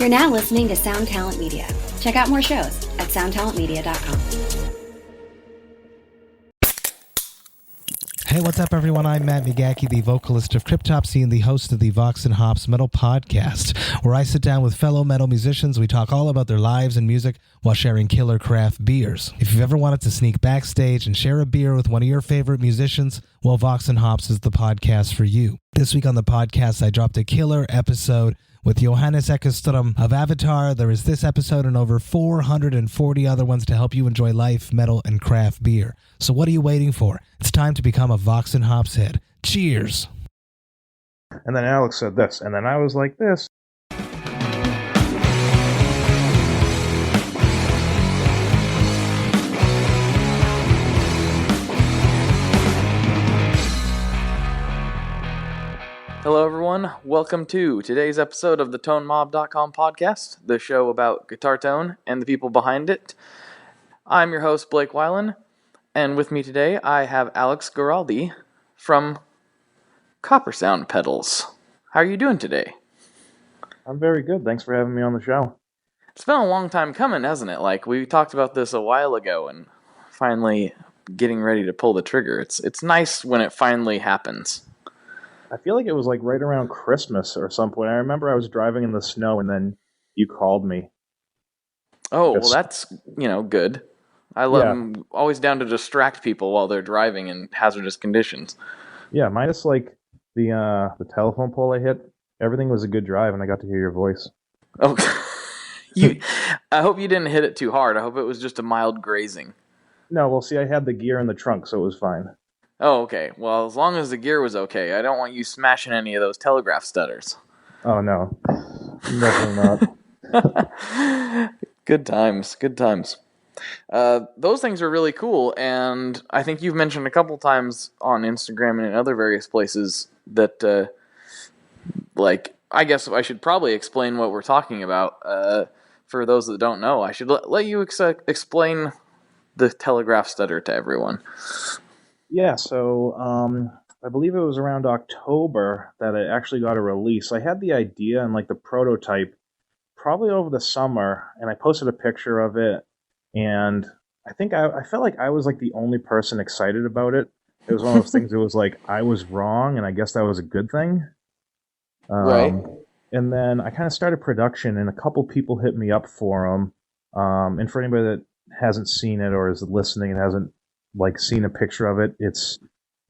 You're now listening to Sound Talent Media. Check out more shows at soundtalentmedia.com. Hey, what's up, everyone? I'm Matt Migaki, the vocalist of Cryptopsy and the host of the Vox and Hops Metal Podcast, where I sit down with fellow metal musicians. We talk all about their lives and music while sharing killer craft beers. If you've ever wanted to sneak backstage and share a beer with one of your favorite musicians, well, Vox and Hops is the podcast for you. This week on the podcast, I dropped a killer episode with Johannes Ekström of Avatar. There is this episode and over 440 other ones to help you enjoy life, metal, and craft beer. So what are you waiting for? It's time to become a Vox and Hops head. Cheers! And then Alex said this, and then I was like this. Hello everyone, welcome to today's episode of the ToneMob.com podcast, the show about guitar tone and the people behind it. I'm your host, Blake Weiland, and with me today I have Alex Guaraldi from Coppersound Pedals. How are you doing today? I'm very good, thanks for having me on the show. It's been a long time coming, hasn't it? Like, we talked about this a while ago and finally getting ready to pull the trigger. It's nice when it finally happens. I feel like it was like right around Christmas or some point. I remember I was driving in the snow and then you called me. Oh, well, that's, good. I love them, always down to distract people while they're driving in hazardous conditions. Yeah, minus like the telephone pole I hit. Everything was a good drive and I got to hear your voice. Oh, I hope you didn't hit it too hard. I hope it was just a mild grazing. No, well, see, I had the gear in the trunk, so it was fine. Oh, okay. Well, as long as the gear was okay, I don't want you smashing any of those telegraph stutters. Oh, no. Definitely not. Good times, good times. Those things are really cool, and I think you've mentioned a couple times on Instagram and in other various places that, I guess I should probably explain what we're talking about. For those that don't know, I should let you explain the telegraph stutter to everyone. Yeah, so I believe it was around October that I actually got a release. I had the idea and like the prototype probably over the summer, and I posted a picture of it, and I think I felt like I was like the only person excited about it. It was one of those things that was like, I was wrong, and I guess that was a good thing. Right. And then I kind of started production, and a couple people hit me up for them. And for anybody that hasn't seen it or is listening and hasn't seen a picture of it, it's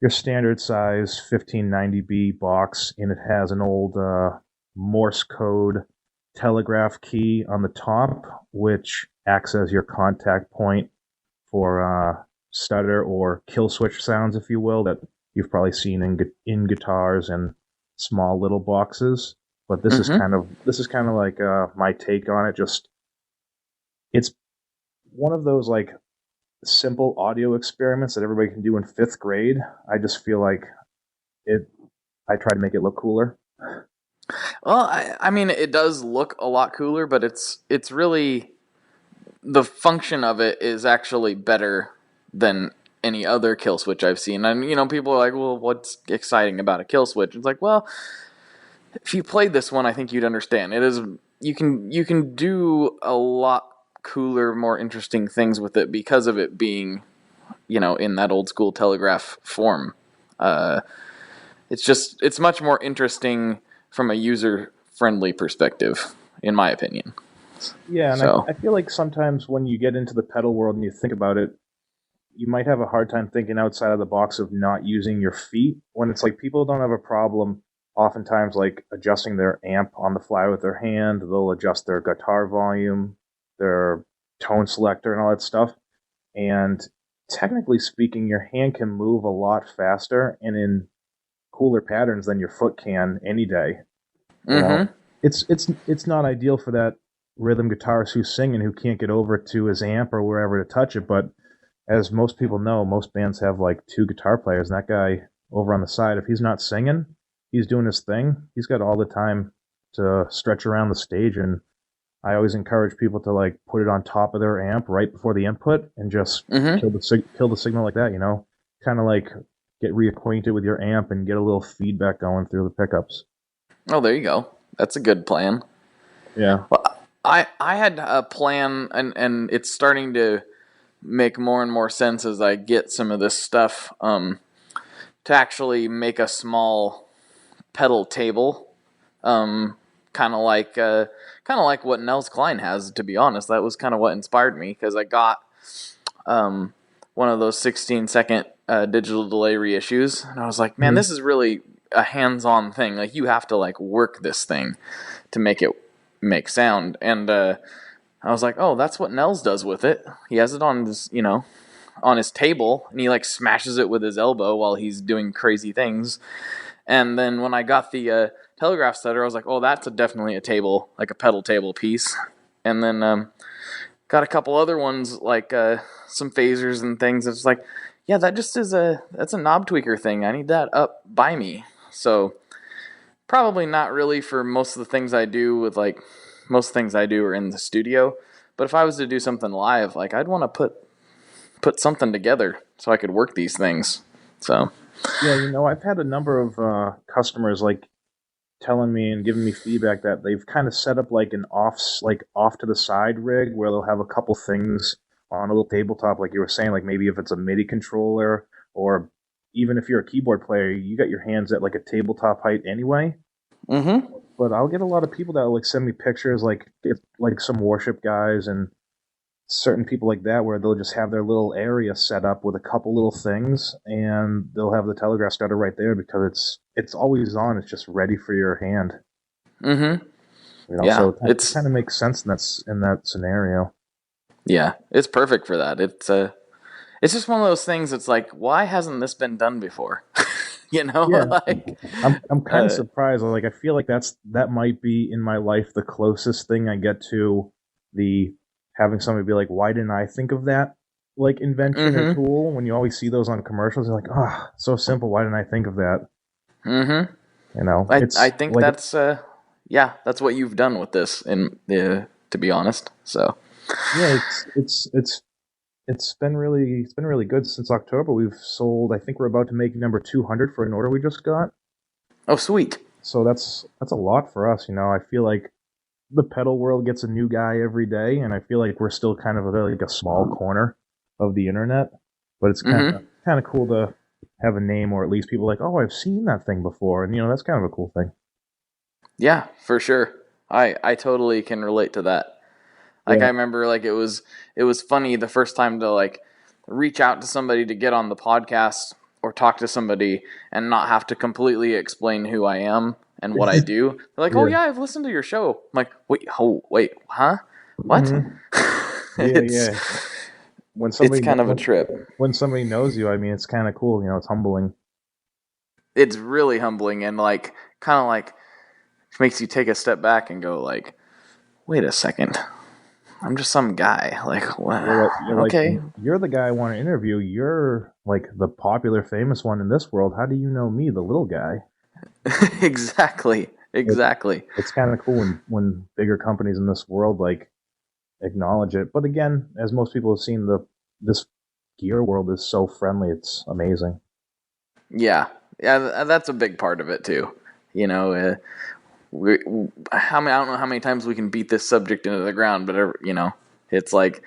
your standard size 1590B box, and it has an old Morse code telegraph key on the top, which acts as your contact point for stutter or kill switch sounds, if you will, that you've probably seen in guitars and small little boxes. But this is kind of like my take on it. Just it's one of those like simple audio experiments that everybody can do in 5th grade. I just feel like I try to make it look cooler. Well, I mean, it does look a lot cooler, but it's really, the function of it is actually better than any other kill switch I've seen. And, people are like, well, what's exciting about a kill switch? It's like, well, if you played this one, I think you'd understand. It is, you can do a lot cooler, more interesting things with it because of it being, in that old school telegraph form. It's much more interesting from a user-friendly perspective, in my opinion. Yeah, and I feel like sometimes when you get into the pedal world and you think about it, you might have a hard time thinking outside of the box of not using your feet, when it's like people don't have a problem oftentimes like adjusting their amp on the fly with their hand. They'll adjust their guitar volume, their tone selector, and all that stuff. And technically speaking, your hand can move a lot faster and in cooler patterns than your foot can any day. Mm-hmm. It's not ideal for that rhythm guitarist who's singing who can't get over to his amp or wherever to touch it. But as most people know, most bands have like 2 guitar players, and that guy over on the side, if he's not singing, he's doing his thing. He's got all the time to stretch around the stage, and I always encourage people to like put it on top of their amp right before the input and just kill the signal like that, kind of like get reacquainted with your amp and get a little feedback going through the pickups. Oh, there you go. That's a good plan. Yeah. Well, I had a plan, and it's starting to make more and more sense as I get some of this stuff, to actually make a small pedal table, kind of like what Nels Klein has. To be honest, that was kind of what inspired me, because I got one of those 16-second digital delay reissues, and I was like, man, Mhm. this is really a hands-on thing. Like, you have to like work this thing to make it make sound. And I was like, oh, that's what Nels does with it. He has it on his, on his table, and he like smashes it with his elbow while he's doing crazy things. And then when I got the telegraph stutter, I was like, oh, that's definitely a table, like a pedal table piece. And then got a couple other ones, like some phasers and things. It's like, yeah, that's a knob tweaker thing. I need that up by me. So probably not really for most of the things I do. With like, most things I do are in the studio. But if I was to do something live, like, I'd want to put something together so I could work these things. So Yeah, I've had a number of customers like telling me and giving me feedback that they've kind of set up like an off to the side rig where they'll have a couple things on a little tabletop, like you were saying, like maybe if it's a MIDI controller, or even if you're a keyboard player, you got your hands at like a tabletop height anyway. mm-hmm. But I'll get a lot of people that will like send me pictures, like some worship guys and certain people like that, where they'll just have their little area set up with a couple little things, and they'll have the telegraph stutter right there because it's always on. It's just ready for your hand. Mm-hmm. So Yeah, it kind of makes sense in that scenario. yeah, it's perfect for that. It's just one of those things. It's like, why hasn't this been done before? Yeah, Like, I'm kind of surprised. Like, I feel like that might be in my life the closest thing I get to the having somebody be like, "Why didn't I think of that?" Like invention or mm-hmm, tool. When you always see those on commercials, you're like, "Oh, so simple. Why didn't I think of that?" mm-hmm. I It's think like, that's that's what you've done with this, and to be honest. So, yeah, it's been really good since October. We've sold. I think we're about to make number 200 for an order we just got. oh, sweet. So that's a lot for us. I feel like the pedal world gets a new guy every day, and I feel like we're still kind of like a small corner of the internet. But it's Mm-hmm. kind of cool to have a name, or at least people like, oh, I've seen that thing before, and that's kind of a cool thing. Yeah, for sure. I totally can relate to that. Like, I Yeah, remember, like, it was funny the first time to like reach out to somebody to get on the podcast or talk to somebody and not have to completely explain who I am and what I do. They're like, "Oh yeah, yeah, I've listened to your show." I'm like, wait, huh? What?" hmm yeah, it's yeah. When it's somebody kind of a trip. when somebody knows you, I mean, it's kind of cool. It's humbling. It's really humbling, and like, kind of like, makes you take a step back and go like, "Wait a second. I'm just some guy." Like, what? You're like, Okay. you're the guy I want to interview. You're like the popular, famous one in this world. How do you know me, the little guy? Exactly. It, Exactly. it's kind of cool when bigger companies in this world like acknowledge it. But again, as most people have seen, this gear world is so friendly. It's amazing. Yeah. Yeah, that's a big part of it too. You know, I don't know how many times we can beat this subject into the ground, but it's like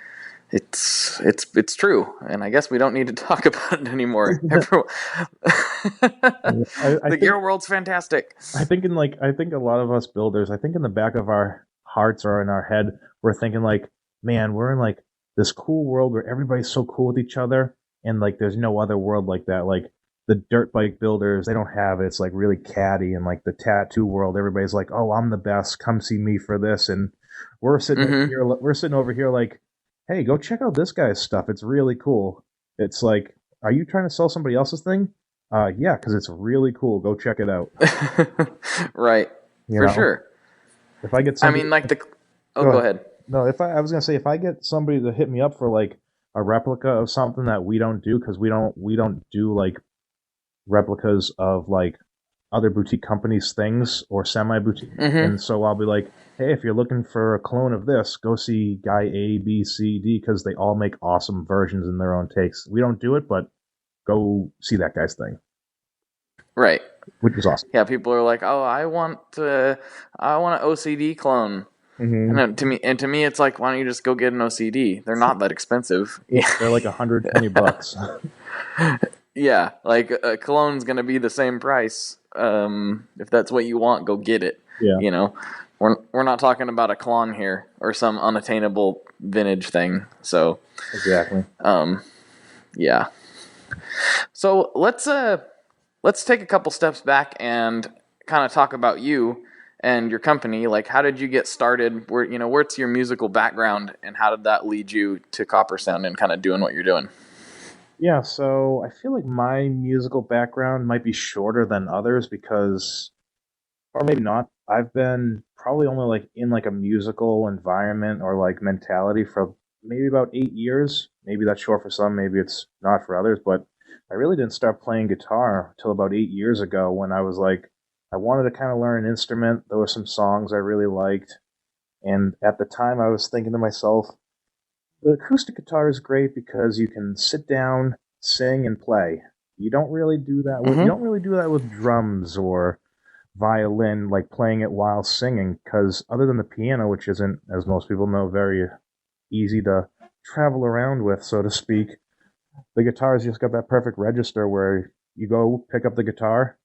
it's true, and I guess we don't need to talk about it anymore. Everyone, I the think gear world's fantastic. I think a lot of us builders, I think in the back of our hearts or in our head, we're thinking like, man, we're in like this cool world where everybody's so cool with each other, and like there's no other world like that. Like the dirt bike builders, they don't have it. It's like really catty, and like the tattoo world, everybody's like, oh, I'm the best. Come see me for this, and Mm-hmm. we're sitting over here like, hey, go check out this guy's stuff. It's really cool. It's like, are you trying to sell somebody else's thing? Yeah, because it's really cool. Go check it out. Right. You For know, sure. if I get I somebody, mean, like the. Oh, go go ahead. ahead. No, if I was gonna say if I get somebody to hit me up for like a replica of something that we don't do, because we don't do like replicas of like other boutique companies' things or semi boutique, Mm-hmm. and so I'll be like, hey, if you're looking for a clone of this, go see guy A, B, C, D, because they all make awesome versions in their own takes. We don't do it, but go see that guy's thing, Right. which is awesome. Yeah, people are like, "Oh, I want an OCD clone." Mm-hmm. To me, it's like, why don't you just go get an OCD? They're not that expensive. They're like $120. Yeah, like a cologne's gonna be the same price. If that's what you want, go get it. Yeah. You know, we're not talking about a cologne here or some unattainable vintage thing. So Exactly. yeah. So let's take a couple steps back and kind of talk about you and your company. Like, how did you get started? Where's your musical background, and how did that lead you to Coppersound and kind of doing what you're doing? Yeah, so I feel like my musical background might be shorter than others because, or maybe not. I've been probably only like in like a musical environment or like mentality for maybe about 8 years. Maybe that's short for some, maybe it's not for others, but I really didn't start playing guitar till about 8 years ago when I was like, I wanted to kind of learn an instrument. There were some songs I really liked. And at the time, I was thinking to myself, the acoustic guitar is great because you can sit down, sing, and play. You don't really do that with you don't really do that with drums or violin, like playing it while singing. Because other than the piano, which isn't, as most people know, very easy to travel around with, so to speak, the guitar's just got that perfect register where you go pick up the guitar,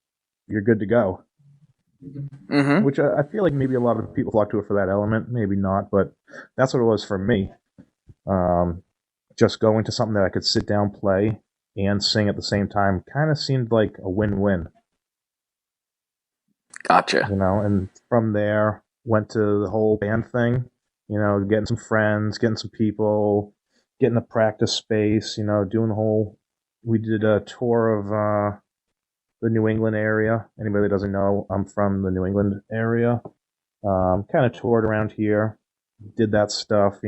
you're good to go. Mm-hmm. Which I feel like maybe a lot of people flock to it for that element, maybe not, but that's what it was for me. Just going to something that I could sit down, play, and sing at the same time kind of seemed like a win-win. Gotcha. And from there, went to the whole band thing, getting some friends, getting some people, getting the practice space, doing the whole, we did a tour of the New England area. Anybody that doesn't know, I'm from the New England area. Kind of toured around here, did that stuff,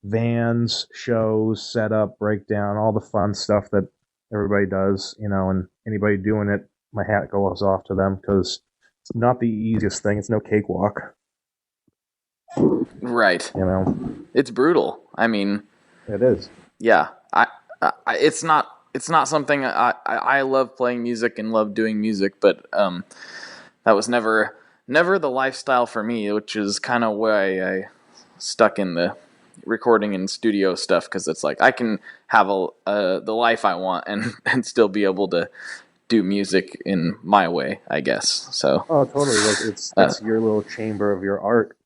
vans, shows, setup, breakdown, all the fun stuff that everybody does, and anybody doing it, my hat goes off to them because it's not the easiest thing. It's no cakewalk. Right. It's brutal. I mean, it is. Yeah. It's not something I love playing music and love doing music, but that was never the lifestyle for me, which is kind of why I stuck in the recording and studio stuff, because it's like I can have the life I want and still be able to do music in my way, I guess. So totally. Like it's your little chamber of your art,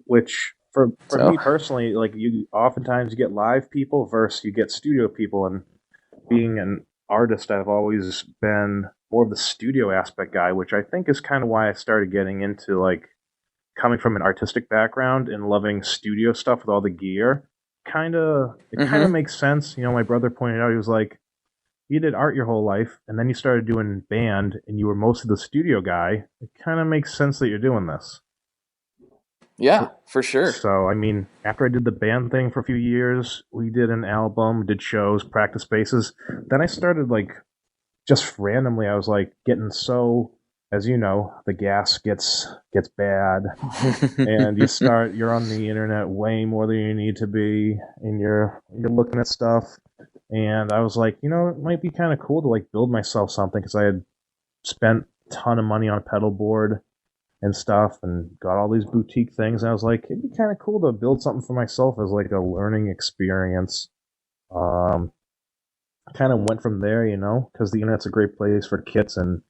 which for me personally, like you oftentimes get live people versus you get studio people. And being an artist, I've always been more of the studio aspect guy, which I think is kind of why I started getting into like coming from an artistic background and loving studio stuff with all the gear. It kind of makes sense. My brother pointed out, he was like, you did art your whole life, and then you started doing band, and you were mostly the studio guy. It kind of makes sense that you're doing this. Yeah, for sure. So, I mean, after I did the band thing for a few years, we did an album, did shows, practice spaces. Then I started, like, just randomly, I was, like, getting so, as you know, the gas gets bad, and you're on the internet way more than you need to be, and you're looking at stuff. And I was like, it might be kind of cool to like build myself something, because I had spent a ton of money on a pedal board and stuff and got all these boutique things. And I was like, it'd be kind of cool to build something for myself as like a learning experience. Kind of went from there, because the internet's a great place for kits and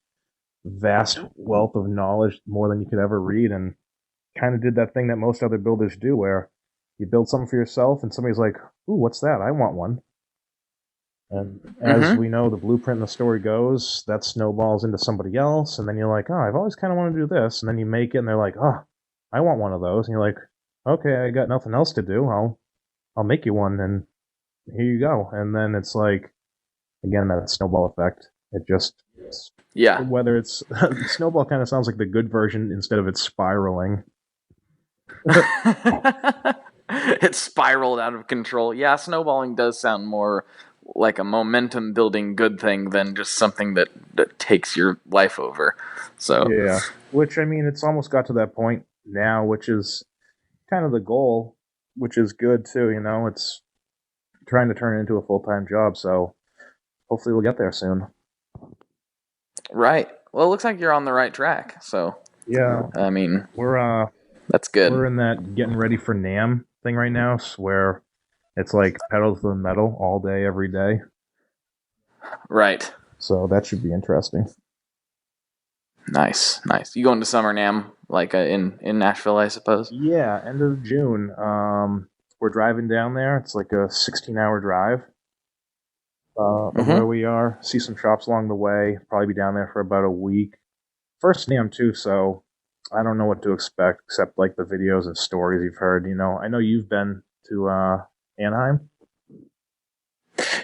vast wealth of knowledge, more than you could ever read. And kind of did that thing that most other builders do, where you build something for yourself and somebody's like, ooh, what's that? I want one. And as we know, the blueprint and the story goes, that snowballs into somebody else, and then you're like, oh, I've always kind of wanted to do this, and then you make it, and they're like, oh, I want one of those, and you're like, okay, I got nothing else to do, I'll make you one, and here you go. And then it's like, again, that snowball effect. It just, whether it's, snowball kind of sounds like the good version instead of it spiraling. It spiraled out of control. Yeah, snowballing does sound more like a momentum building good thing than just something that takes your life over. So yeah, which, I mean, it's almost got to that point now, which is kind of the goal, which is good too. It's trying to turn it into a full-time job, so hopefully we'll get there soon. Right. Well, it looks like you're on the right track. So Yeah, I mean, we're that's good. we're in that getting ready for NAMM thing right now, where it's like pedal to the metal all day, every day. Right. So that should be interesting. Nice. You going to Summer NAMM like in Nashville, I suppose? Yeah, end of June. We're driving down there. It's like a 16-hour drive of where we are. See some shops along the way. Probably be down there for about a week. First NAMM too, so I don't know what to expect except like the videos and stories you've heard. I know you've been to Anaheim.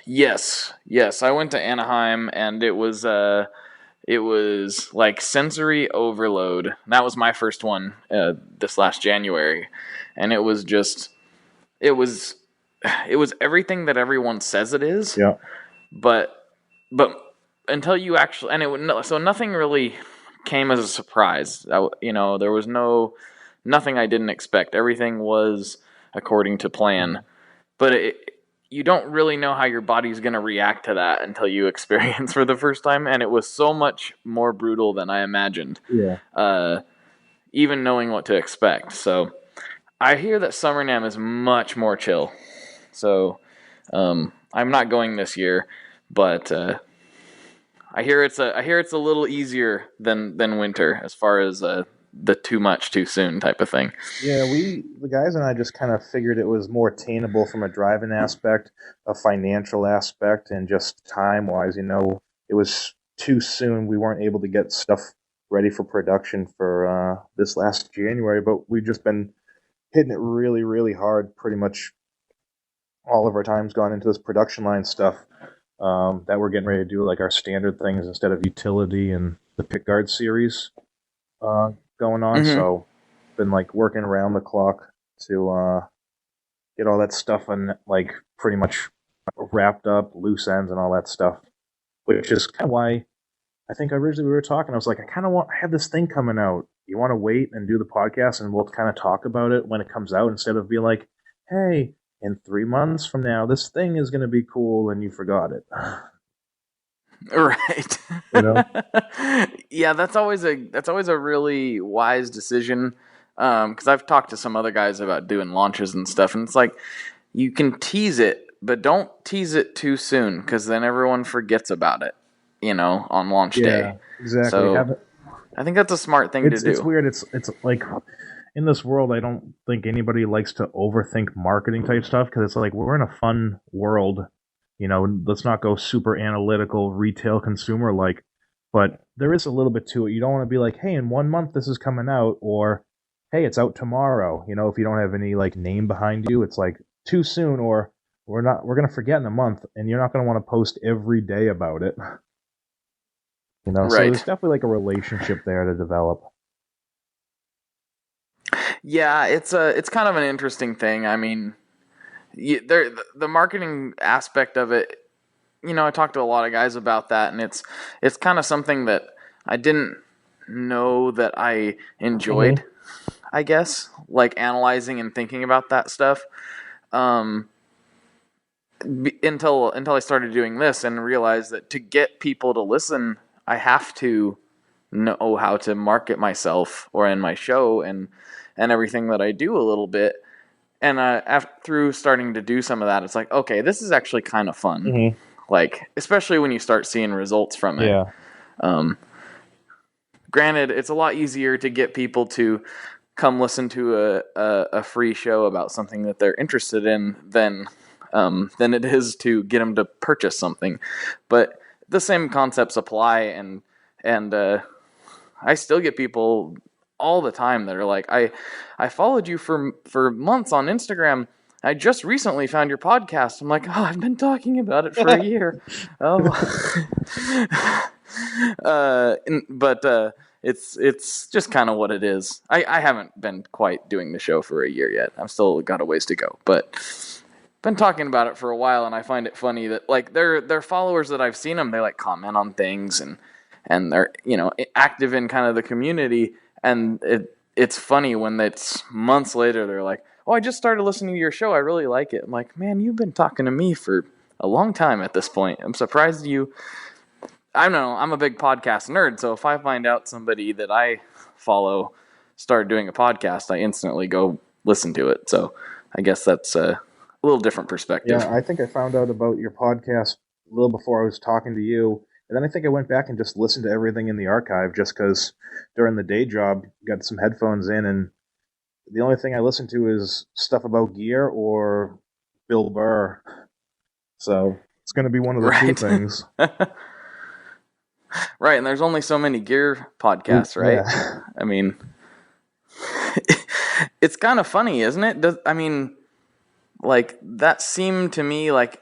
Yes. I went to Anaheim, and it was like sensory overload. That was my first one this last January, and it was it was everything that everyone says it is. Yeah. But until you actually, so nothing really came as a surprise. There was nothing I didn't expect. Everything was according to plan. But you don't really know how your body's going to react to that until you experience for the first time, and it was so much more brutal than I imagined. Yeah. Even knowing what to expect. So I hear that Summer NAMM is much more chill. So I'm not going this year, but I hear it's a little easier than winter as far as the too much too soon type of thing. Yeah, the guys and I just kind of figured it was more attainable from a driving aspect, a financial aspect, and just time-wise. It was too soon. We weren't able to get stuff ready for production for this last January, but we've just been hitting it really, really hard. Pretty much all of our time's gone into this production line stuff that we're getting ready to do, like our standard things instead of utility and the pickguard series going on. Mm-hmm. So been like working around the clock to get all that stuff and like pretty much wrapped up, loose ends and all that stuff, which is kind of why I think originally we were talking. I was like, I have this thing coming out. You want to wait and do the podcast and we'll kind of talk about it when it comes out instead of being like, hey, in 3 months from now, this thing is going to be cool and you forgot it. Right. Yeah, that's always a really wise decision. Because I've talked to some other guys about doing launches and stuff, and it's like you can tease it, but don't tease it too soon, because then everyone forgets about it. On launch day. Exactly. So I think that's a smart thing to do. It's weird. It's like in this world, I don't think anybody likes to overthink marketing type stuff because it's like we're in a fun world. Let's not go super analytical, retail consumer like, but there is a little bit to it. You don't want to be like, hey, in 1 month this is coming out, or hey, it's out tomorrow. If you don't have any like name behind you, it's like too soon, or we're going to forget in a month, and you're not going to want to post every day about it. Right. So there's definitely like a relationship there to develop. Yeah, it's kind of an interesting thing. I mean, the marketing aspect of it, I talked to a lot of guys about that, and it's kind of something that I didn't know that I enjoyed, I guess, like analyzing and thinking about that stuff, until I started doing this and realized that to get people to listen, I have to know how to market myself or in my show and everything that I do a little bit. And through starting to do some of that, it's like, okay, this is actually kind of fun. Mm-hmm. Like, especially when you start seeing results from it. Yeah. Granted, it's a lot easier to get people to come listen to a free show about something that they're interested in than it is to get them to purchase something. But the same concepts apply, and I still get people all the time that are like, I followed you for months on Instagram. I just recently found your podcast. I'm like, I've been talking about it for a year. But it's just kind of what it is. I haven't been quite doing the show for a year yet. I've still got a ways to go, but been talking about it for a while, and I find it funny that like they're followers that I've seen them. They like comment on things and they're active in kind of the community, and it's funny when it's months later they're like, oh, I just started listening to your show, I really like it. I'm like, man, you've been talking to me for a long time at this point. I'm surprised you. I don't know, I'm a big podcast nerd, so if I find out somebody that I start doing a podcast, I instantly go listen to it. So I guess that's a little different perspective. Yeah, I think I found out about your podcast a little before I was talking to you. And then I think I went back and just listened to everything in the archive just because during the day job, got some headphones in, and the only thing I listen to is stuff about gear or Bill Burr. So it's going to be one of the two things. Right, and there's only so many gear podcasts, right? Yeah. I mean, it's kind of funny, isn't it? Like, that seemed to me like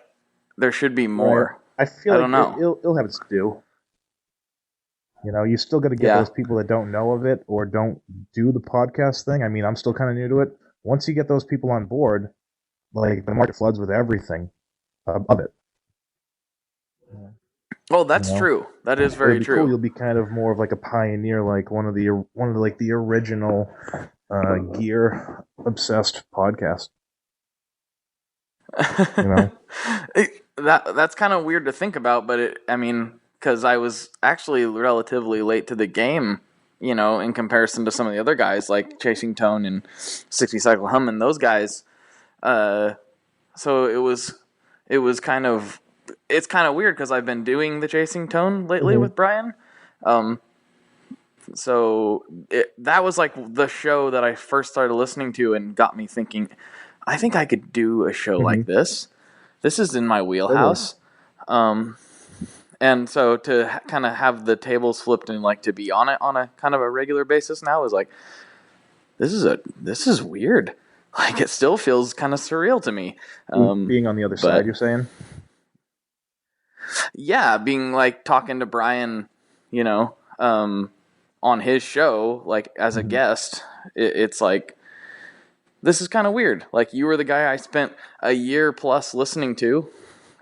there should be more. Right. I feel I like don't know. It'll have its due. You know, you still got to get those people that don't know of it or don't do the podcast thing. I mean, I'm still kind of new to it. Once you get those people on board, like, the market floods with everything of it. Oh, that's true. That is very true. Cool. You'll be kind of more of like a pioneer, like one of the original gear obsessed podcasts. You know, that's kind of weird to think about, but because I was actually relatively late to the game, you know, in comparison to some of the other guys like Chasing Tone and 60 Cycle Hum and those guys. So it's kind of weird because I've been doing the Chasing Tone lately with Brian. So that was like the show that I first started listening to and got me thinking, I think I could do a show like this. This is in my wheelhouse. And so to kind of have the tables flipped and like to be on it on a kind of a regular basis now is like, this is weird. Like, it still feels kind of surreal to me. Being on the other side, you're saying? Yeah, being like talking to Brian, you know, on his show, like as a guest, it's like, this is kind of weird. Like, you were the guy I spent a year plus listening to,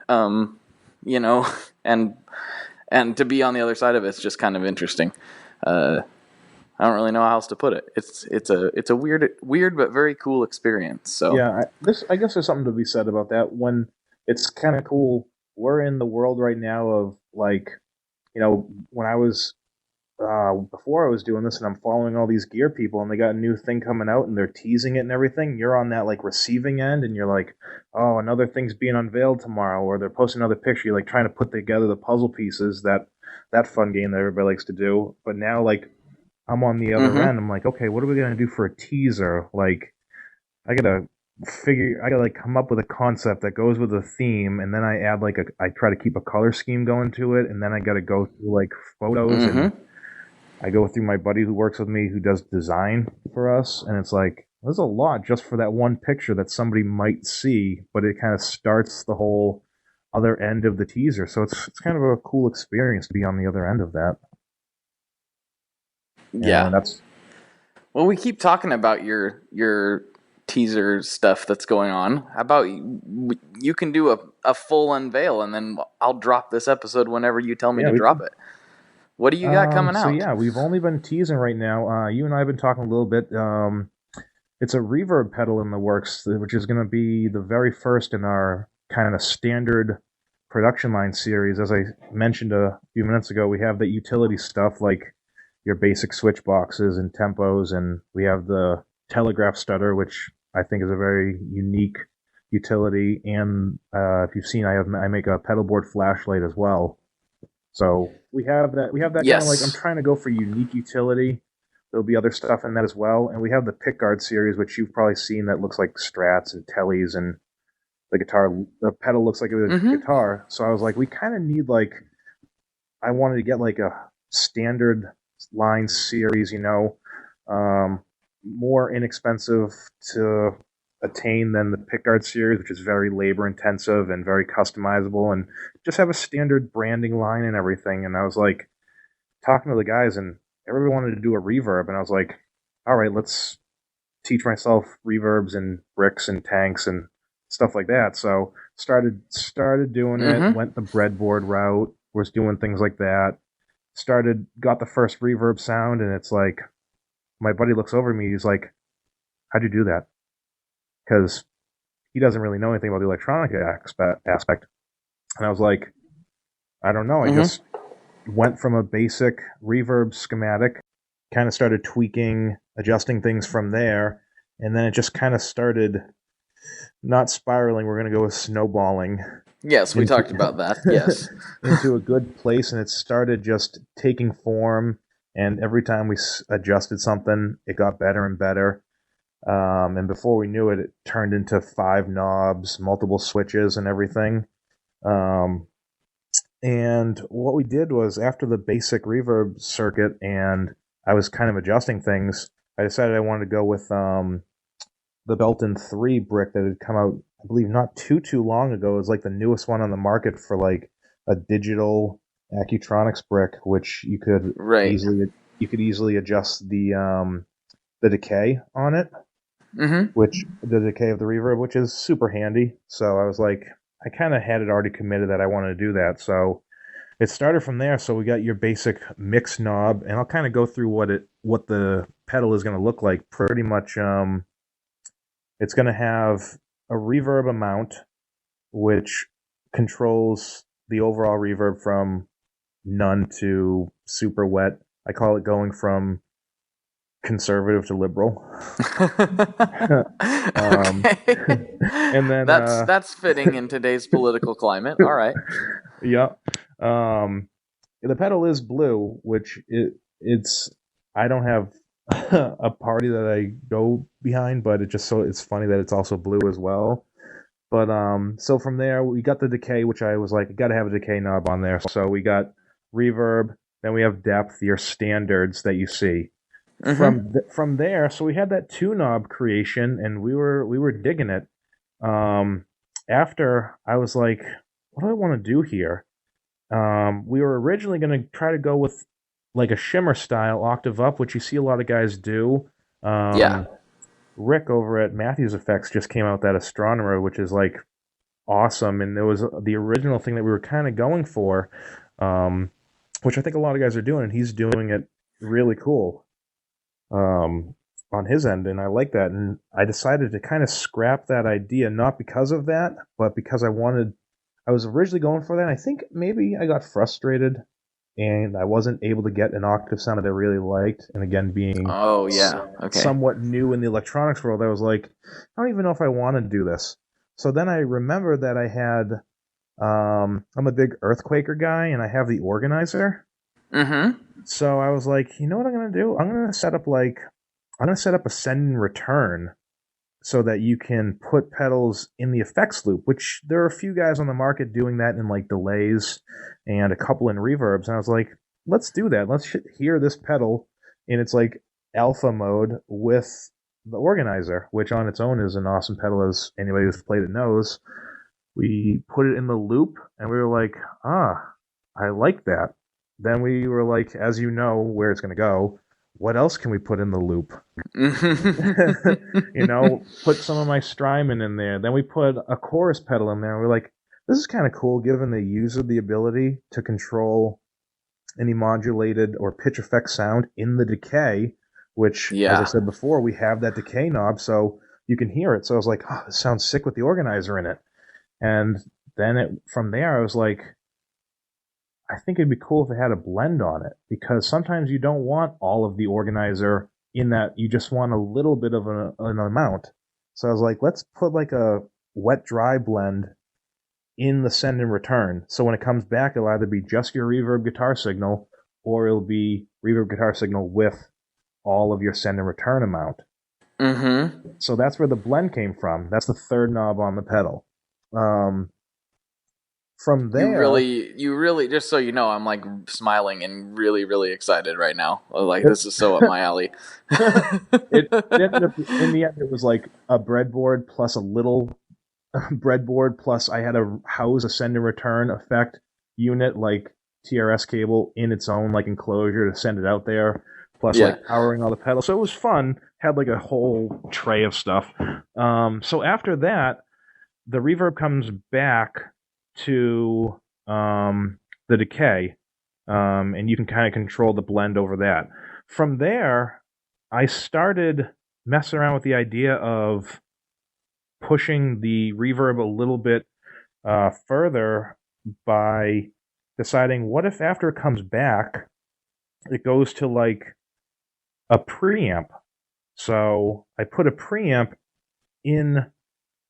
you know, and to be on the other side of it's just kind of interesting. I don't really know how else to put it. It's a weird but very cool experience. So yeah, I guess there's something to be said about that. When it's kind of cool. We're in the world right now of, like, you know, when I was before I was doing this and I'm following all these gear people and they got a new thing coming out and they're teasing it and everything, you're on that, like, receiving end and you're like, oh, another thing's being unveiled tomorrow, or they're posting another picture. You're like trying to put together the puzzle pieces, that fun game that everybody likes to do. But now, like, I'm on the other end. I'm like, okay, what are we going to do for a teaser? Like, I gotta like come up with a concept that goes with a theme, and then I add like I try to keep a color scheme going to it, and then I gotta go through like photos, and I go through my buddy who works with me who does design for us, and it's like, there's a lot just for that one picture that somebody might see, but it kind of starts the whole other end of the teaser. So it's kind of a cool experience to be on the other end of that. Yeah. And that's... Well, we keep talking about your teaser stuff that's going on. How about you can do a full unveil, and then I'll drop this episode whenever you tell me to drop it. What do you got coming out? So yeah, we've only been teasing right now. You and I have been talking a little bit. It's a reverb pedal in the works, which is going to be the very first in our kind of standard production line series. As I mentioned a few minutes ago, we have the utility stuff like your basic switch boxes and tempos, and we have the telegraph stutter, which I think is a very unique utility. And if you've seen, I make a pedal board flashlight as well. So we have that Yes. Kind of like, I'm trying to go for unique utility. There'll be other stuff in that as well. And we have the pickguard series, which you've probably seen, that looks like Strats and Tellys, and the pedal looks like a guitar. So I was like, we kind of need, like, I wanted to get like a standard line series, you know, more inexpensive to attain than the pickguard series, which is very labor intensive and very customizable, and just have a standard branding line and everything. And I was like talking to the guys, and everybody wanted to do a reverb, and I was like, all right, let's teach myself reverbs and bricks and tanks and stuff like that. So started doing it, went the breadboard route, was doing things like that, got the first reverb sound, and it's like, my buddy looks over at me, he's like, how'd you do that? Because he doesn't really know anything about the electronic aspect. And I was like, I don't know. I just went from a basic reverb schematic kind of started tweaking, adjusting things from there, and then it just kind of started not spiraling. We're going to go with snowballing. Yes, we talked about that. Yes. Into a good place, and it started just taking form. And every time we adjusted something, it got better and better. And before we knew it, it turned into 5 knobs, multiple switches, and everything. And what we did was, after the basic reverb circuit, and I was kind of adjusting things, I decided I wanted to go with the Belton 3 brick that had come out, I believe, not too long ago. It was like the newest one on the market for like a digital Accutronics brick, which you could easily adjust the decay on it, which the decay of the reverb, which is super handy. So I was like, I kind of had it already committed that I wanted to do that. So it started from there. So we got your basic mix knob, and I'll kind of go through what the pedal is going to look like. Pretty much, it's going to have a reverb amount, which controls the overall reverb from none to super wet. I call it going from conservative to liberal. And then that's fitting in today's political climate. All right. Yeah. The pedal is blue, which it's I don't have a party that I go behind, but it's funny that it's also blue as well. But so from there we got the decay, which I was like, I gotta have a decay knob on there. So we got reverb, then we have depth, your standards that you see. From there, so we had that 2 knob creation, and we were digging it. After I was like, what do I want to do here? We were originally going to try to go with like a shimmer style octave up, which you see a lot of guys do. Rick over at Matthews Effects just came out with that Astronomer, which is like awesome, and it was the original thing that we were kind of going for, which I think a lot of guys are doing, and he's doing it really cool on his end, and I like that. And I decided to kind of scrap that idea, not because of that, but because I was originally going for that. I think maybe I got frustrated and I wasn't able to get an octave sound that I really liked. And again, being somewhat new in the electronics world, I was like, I don't even know if I want to do this. So then I remembered that I had, I'm a big Earthquaker guy, and I have the organizer. So I was like, you know what I'm going to do? I'm going to set up a send and return so that you can put pedals in the effects loop, which there are a few guys on the market doing that in like delays and a couple in reverbs. And I was like, let's do that. Let's hear this pedal in its like alpha mode with the organizer, which on its own is an awesome pedal, as anybody who's played it knows. We put it in the loop, and we were like, I like that. Then we were like, as you know where it's going to go, what else can we put in the loop? Put some of my Strymon in there. Then we put a chorus pedal in there. And we're like, this is kind of cool, given the user the ability to control any modulated or pitch effect sound in the decay, which, as I said before, we have that decay knob, so you can hear it. So I was like, this sounds sick with the organizer in it. And then from there, I was like, I think it'd be cool if it had a blend on it, because sometimes you don't want all of the organizer in that. You just want a little bit of an amount. So I was like, let's put like a wet-dry blend in the send and return. So when it comes back, it'll either be just your reverb guitar signal, or it'll be reverb guitar signal with all of your send and return amount. So that's where the blend came from. That's the 3rd knob on the pedal. From there, you really, just so you know, I'm like smiling and really, really excited right now. Like, this is so up my alley. It ended up, in the end, it was like a breadboard plus a little breadboard plus I had to house a send and return effect unit, like TRS cable, in its own like enclosure to send it out there, plus like powering all the pedals. So it was fun. Had like a whole tray of stuff. So after that, the reverb comes back to the decay, and you can kind of control the blend over that. From there, I started messing around with the idea of pushing the reverb a little bit further by deciding, what if after it comes back, it goes to like a preamp. So I put a preamp in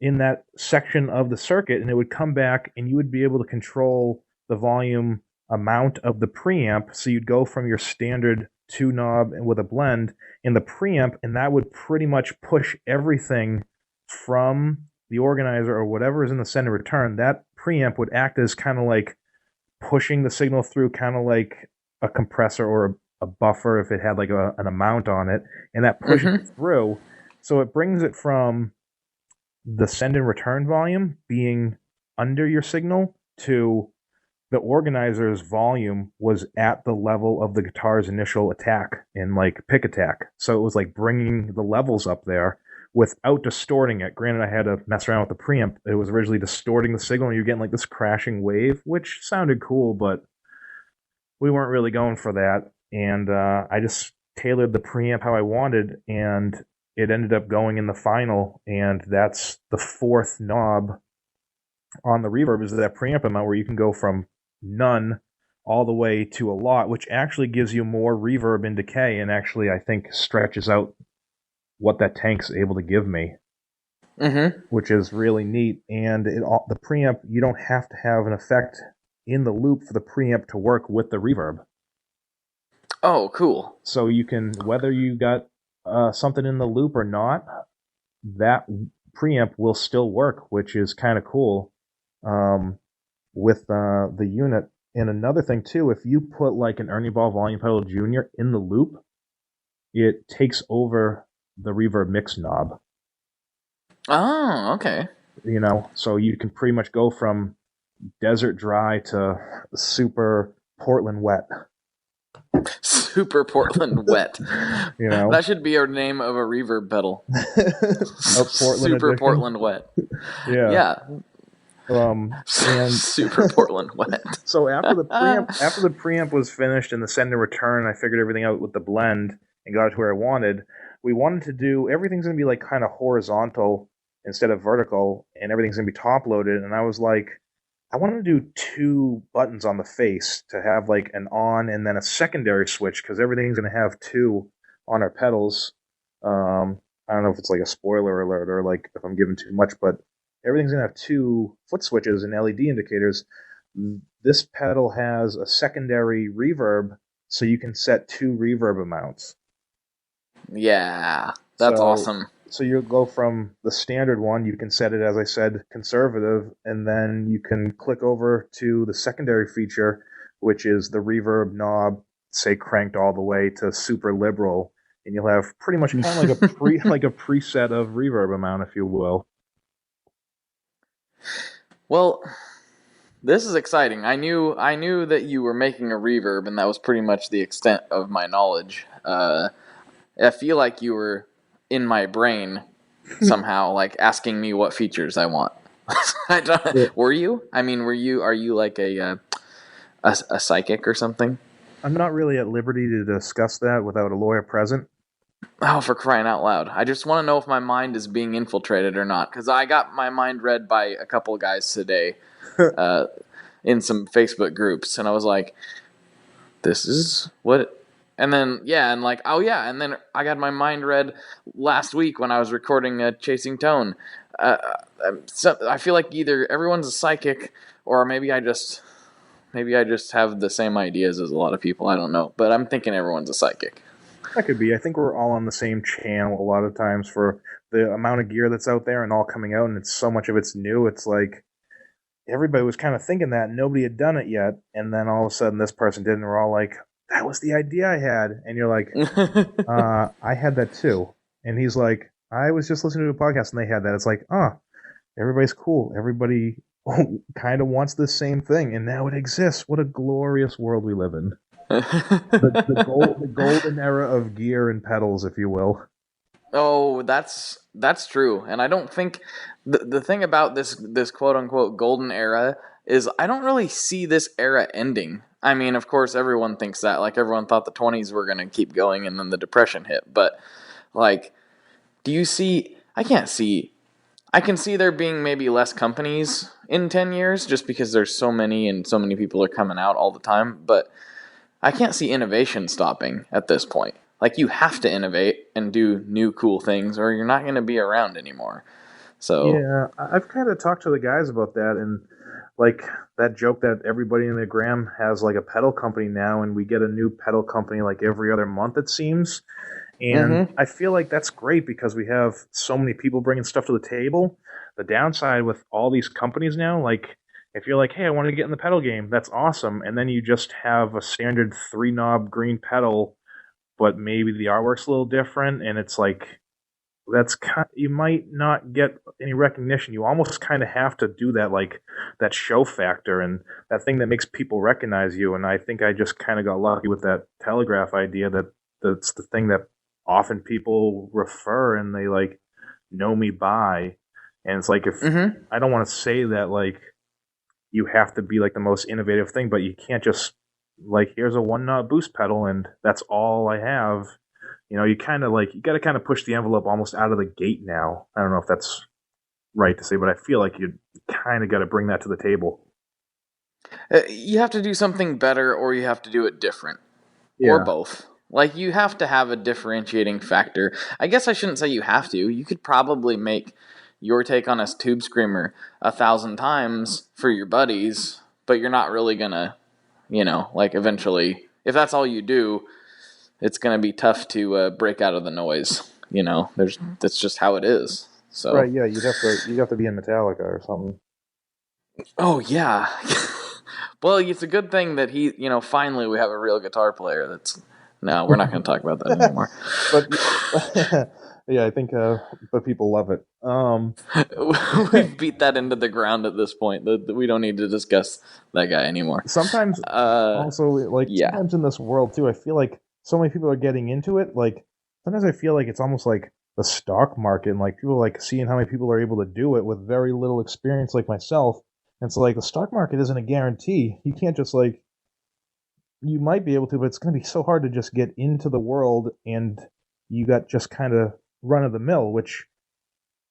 that section of the circuit, and it would come back, and you would be able to control the volume amount of the preamp. So you'd go from your standard 2 knob and with a blend in the preamp, and that would pretty much push everything from the organizer or whatever is in the send and return. That preamp would act as kind of like pushing the signal through, kind of like a compressor or a buffer if it had like an amount on it, and that pushes it through. So it brings it from the send and return volume being under your signal to the organizer's volume was at the level of the guitar's initial attack and like pick attack. So it was like bringing the levels up there without distorting it. Granted, I had to mess around with the preamp. It was originally distorting the signal, and you're getting like this crashing wave, which sounded cool, but we weren't really going for that. And I just tailored the preamp how I wanted, and it ended up going in the final, and that's the 4th knob on the reverb is that preamp amount where you can go from none all the way to a lot, which actually gives you more reverb and decay, and actually I think stretches out what that tank's able to give me, which is really neat. And the preamp, you don't have to have an effect in the loop for the preamp to work with the reverb. Oh, cool. So you can, whether you got something in the loop or not, that preamp will still work, which is kind of cool with the unit. And another thing too, if you put like an Ernie Ball Volume Pedal Junior in the loop, it takes over the reverb mix knob. Oh, okay. You know, so you can pretty much go from desert dry to super Portland wet. Super Portland wet. You know, that should be our name of a reverb pedal. Portland Super edition. Portland wet. Yeah. And Super Portland wet. So after the preamp was finished and the send and return, I figured everything out with the blend and got it to where I wanted. We wanted to do everything's gonna be like kind of horizontal instead of vertical, and everything's gonna be top loaded. And I was like, I wanted to do 2 buttons on the face to have like an on and then a secondary switch, because everything's going to have 2 on our pedals. I don't know if it's like a spoiler alert or like if I'm giving too much, but everything's going to have 2 foot switches and LED indicators. This pedal has a secondary reverb, so you can set 2 reverb amounts. Yeah, that's awesome. So you'll go from the standard one, you can set it, as I said, conservative, and then you can click over to the secondary feature, which is the reverb knob, say cranked all the way to super liberal, and you'll have pretty much kind of like a preset of reverb amount, if you will. Well, this is exciting. I knew that you were making a reverb, and that was pretty much the extent of my knowledge. I feel like you were in my brain somehow, like asking me what features I want. Were you? I mean, are you like a psychic or something? I'm not really at liberty to discuss that without a lawyer present. Oh, for crying out loud. I just want to know if my mind is being infiltrated or not, because I got my mind read by a couple of guys today in some Facebook groups, and I was like, this is what... And then, and then I got my mind read last week when I was recording Chasing Tone. So I feel like either everyone's a psychic, or maybe I just have the same ideas as a lot of people. I don't know, but I'm thinking everyone's a psychic. That could be. I think we're all on the same channel a lot of times for the amount of gear that's out there and all coming out, and it's so much of it's new. It's like everybody was kind of thinking that, and nobody had done it yet, and then all of a sudden this person did, and we're all like, that was the idea I had. And you're like, I had that too. And he's like, I was just listening to a podcast and they had that. It's like, everybody's cool. Everybody kind of wants the same thing. And now it exists. What a glorious world we live in. the golden era of gear and pedals, if you will. Oh, that's true. And I don't think the thing about this quote unquote golden era is I don't really see this era ending. I mean, of course, everyone thinks that. Like, everyone thought the 20s were going to keep going, and then the Depression hit. But, like, do you see... I can see there being maybe less companies in 10 years, just because there's so many, and so many people are coming out all the time. But I can't see innovation stopping at this point. Like, you have to innovate and do new cool things, or you're not going to be around anymore. So Yeah, I've kind of talked to the guys about that, and like that joke that everybody in the gram has like a pedal company now, and we get a new pedal company like every other month, it seems. And I feel like that's great because we have so many people bringing stuff to the table. The downside with all these companies now, like if you're like, hey, I want to get in the pedal game, that's awesome. And then you just have a standard 3-knob green pedal, but maybe the artwork's a little different. And it's like, you might not get any recognition. You almost kind of have to do that, like that show factor and that thing that makes people recognize you. And I think I just kind of got lucky with that Telegraph idea that's the thing that often people refer and they like know me by. And it's like, if I don't want to say that like you have to be like the most innovative thing, but you can't just like, here's a 1-knob boost pedal and that's all I have. You know, you got to kind of push the envelope almost out of the gate now. I don't know if that's right to say, but I feel like you kind of got to bring that to the table. you have to do something better, or you have to do it different, Yeah. or both. Like, you have to have a differentiating factor. I guess I shouldn't say you have to. You could probably make your take on a Tube Screamer 1,000 times for your buddies, but you're not really gonna, like, eventually, if that's all you do, it's gonna be tough to break out of the noise. That's just how it is. So Right, yeah, you'd have to be in Metallica or something. Oh yeah. Well, it's a good thing that finally we have a real guitar player. No, we're not going to talk about that anymore. But yeah, I think but people love it. We've beat that into the ground at this point. That we don't need to discuss that guy anymore. Sometimes also like sometimes in this world too, I feel like so many people are getting into it. Like sometimes I feel like it's almost like the stock market, and like people like seeing how many people are able to do it with very little experience, like myself. And so like the stock market isn't a guarantee. You can't just like, you might be able to, but it's going to be so hard to just get into the world, and you got just kind of run of the mill, which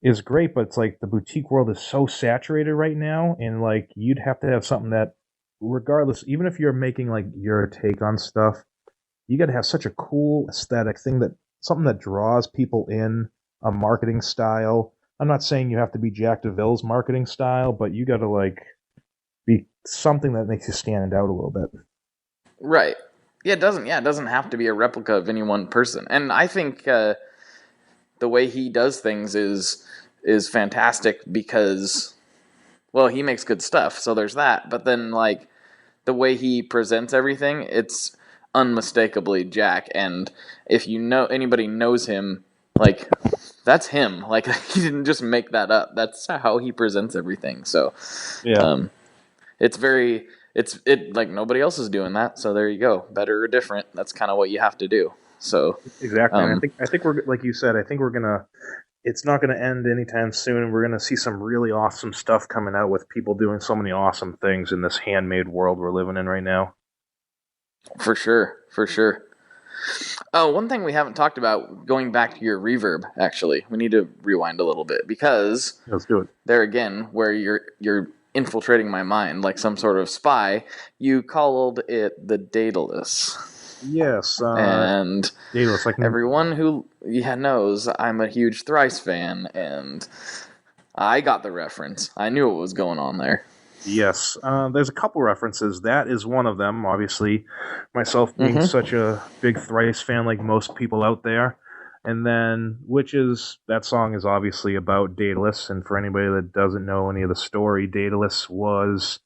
is great, but it's like the boutique world is so saturated right now, and like you'd have to have something that, regardless, even if you're making like your take on stuff, you got to have such a cool aesthetic thing, that something that draws people in, a marketing style. I'm not saying you have to be Jack DeVille's marketing style, but you got to like be something that makes you stand out a little bit. Right. Yeah, it doesn't have to be a replica of any one person. And I think the way he does things is fantastic because, well, he makes good stuff, so there's that. But then, like, the way he presents everything, it's unmistakably Jack. And if anybody knows him, like, that's him. Like, he didn't just make that up. That's how he presents everything. So, yeah, it's like nobody else is doing that. So there you go. Better or different. That's kind of what you have to do. So exactly. And I think we're, like you said, I think it's not gonna end anytime soon, and we're gonna see some really awesome stuff coming out with people doing so many awesome things in this handmade world we're living in right now. For sure. Oh, one thing we haven't talked about, going back to your reverb, actually, we need to rewind a little bit, because Let's do it. There again, where you're infiltrating my mind like some sort of spy, you called it the Daedalus. Yes, and Daedalus, everyone who knows I'm a huge Thrice fan, and I got the reference. I knew what was going on there. Yes, there's a couple references. That is one of them, obviously. Myself being such a big Thrice fan, like most people out there. And then, that song is obviously about Daedalus. And for anybody that doesn't know any of the story, Daedalus was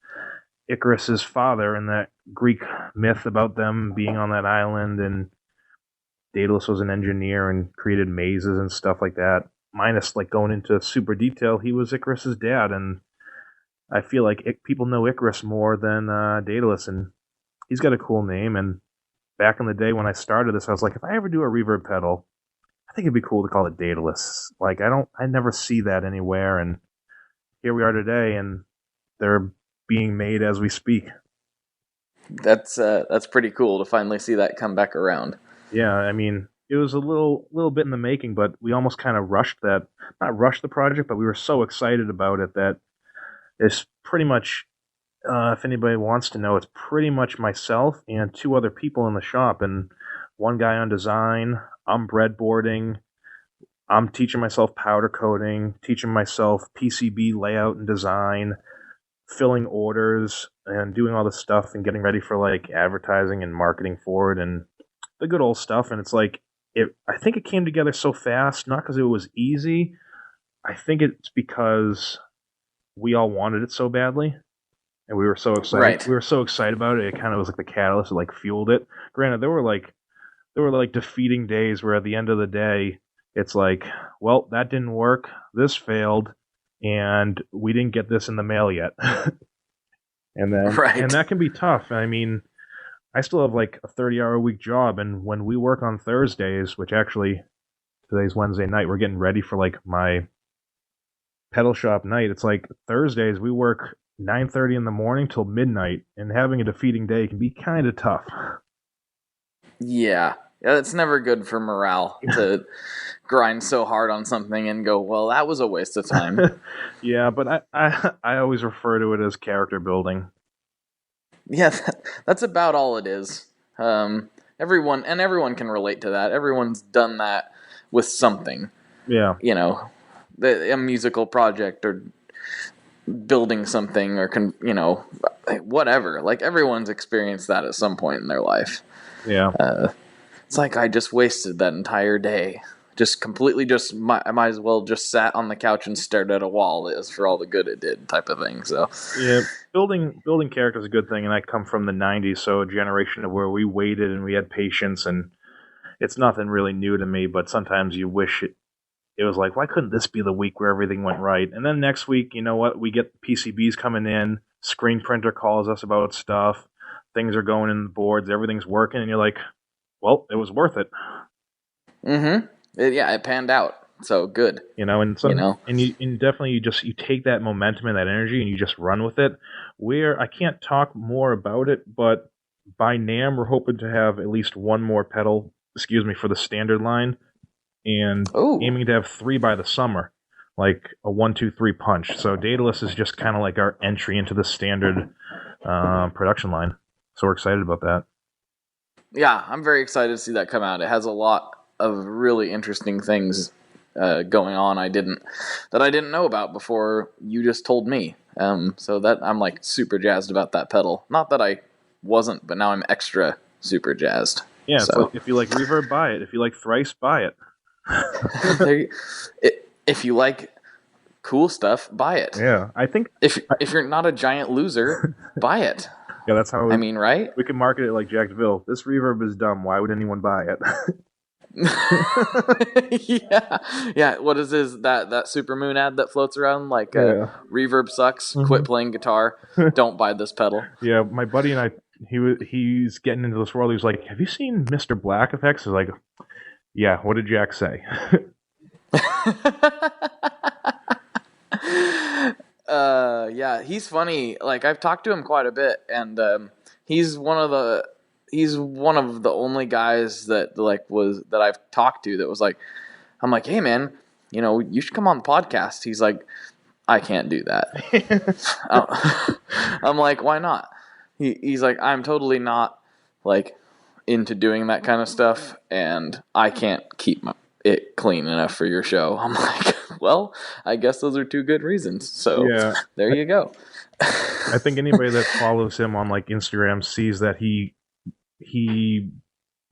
Icarus's father in that Greek myth about them being on that island. And Daedalus was an engineer and created mazes and stuff like that. Minus like going into super detail, he was Icarus's dad, and I feel like people know Icarus more than Daedalus, and he's got a cool name. And back in the day when I started this, I was like, if I ever do a reverb pedal, I think it'd be cool to call it Daedalus. Like I never see that anywhere, and here we are today, and they're being made as we speak. That's pretty cool to finally see that come back around. Yeah, I mean, it was a little bit in the making, but we almost kind of not rushed the project, but we were so excited about it that it's pretty much, if anybody wants to know, it's pretty much myself and 2 other people in the shop, and one guy on design, I'm breadboarding, I'm teaching myself powder coating, teaching myself PCB layout and design, filling orders, and doing all this stuff and getting ready for like advertising and marketing for it and the good old stuff. And it's like, I think it came together so fast, not because it was easy. I think it's because we all wanted it so badly, and we were so excited. Right. We were so excited about it. It kind of was like the catalyst that like fueled it. Granted, there were like defeating days where at the end of the day, it's like, well, that didn't work. This failed, and we didn't get this in the mail yet. and that can be tough. I mean, I still have like a 30-hour-a-week job, and when we work on Thursdays, which actually today's Wednesday night, we're getting ready for like my pedal shop night. It's like Thursdays we work 9:30 in the morning till midnight, and having a defeating day can be kind of tough. Yeah, it's never good for morale to grind so hard on something and go, well, that was a waste of time. Yeah, but I always refer to it as character building. Yeah, that's about all it is. Everyone can relate to that. Everyone's done that with something. Yeah. You know, a musical project or building something or, whatever. Like, everyone's experienced that at some point in their life. Yeah. It's like I just wasted that entire day. Just completely I might as well just sat on the couch and stared at a wall as for all the good it did type of thing. So yeah, building character is a good thing, and I come from the 90s, so a generation of where we waited and we had patience, and it's nothing really new to me, but sometimes you wish it was like, why couldn't this be the week where everything went right? And then next week, you know what, we get PCBs coming in, screen printer calls us about stuff, things are going in the boards, everything's working, and you're like, well, it was worth it. Mm-hmm. It panned out. So good. And you definitely you take that momentum and that energy and you just run with it. I can't talk more about it, but by NAMM, we're hoping to have at least one more pedal, for the standard line, and aiming to have 3 by the summer, like a 1, 2, 3 punch. So Daedalus is just kind of like our entry into the standard production line. So we're excited about that. Yeah, I'm very excited to see that come out. It has a lot of really interesting things going on I didn't know about before you just told me. So that I'm like super jazzed about that pedal. Not that I wasn't, but now I'm extra super jazzed. Yeah, so like, if you like reverb, buy it. If you like thrice, buy it. If you like cool stuff, buy it. Yeah, I think if you're not a giant loser, buy it. Yeah, that's how right? We can market it like Jack DeVille. This reverb is dumb. Why would anyone buy it? Yeah. What is that Supermoon ad that floats around like reverb sucks? Mm-hmm. Quit playing guitar. Don't buy this pedal. Yeah, my buddy and I, he's getting into this world. He was like, "Have you seen Mr. Black Effects?" I was like, "Yeah." What did Jack say? Yeah, he's funny. Like I've talked to him quite a bit, and he's one of the only guys that that I've talked to that was like, I'm like, hey man, you should come on the podcast. He's like, I can't do that. I'm like, why not? He's like, I'm totally not like into doing that kind of stuff, and I can't keep it clean enough for your show. I'm like, well, I guess those are 2 good reasons. So there you go. I think anybody that follows him on like Instagram sees that he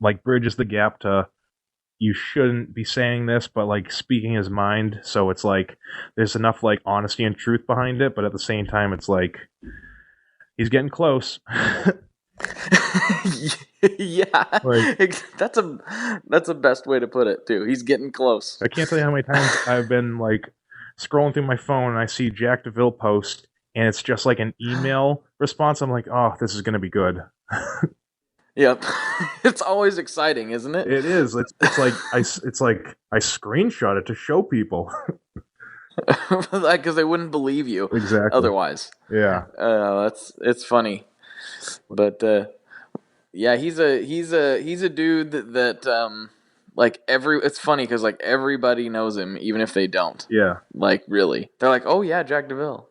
like bridges the gap to, you shouldn't be saying this, but like speaking his mind. So it's like there's enough like honesty and truth behind it, but at the same time it's like he's getting close. Yeah, that's a best way to put it too. He's getting close. I can't tell you how many times I've been like scrolling through my phone and I see Jack DeVille post and it's just like an email response. I'm like, oh, this is gonna be good. Yep. It's always exciting, isn't it? It is. It's like I screenshot it to show people. Like, because they wouldn't believe you. Exactly. Otherwise. Yeah. It's funny, but yeah, he's a dude that like it's funny because like everybody knows him even if they don't. Yeah. Like really, they're like, oh yeah, Jack DeVille.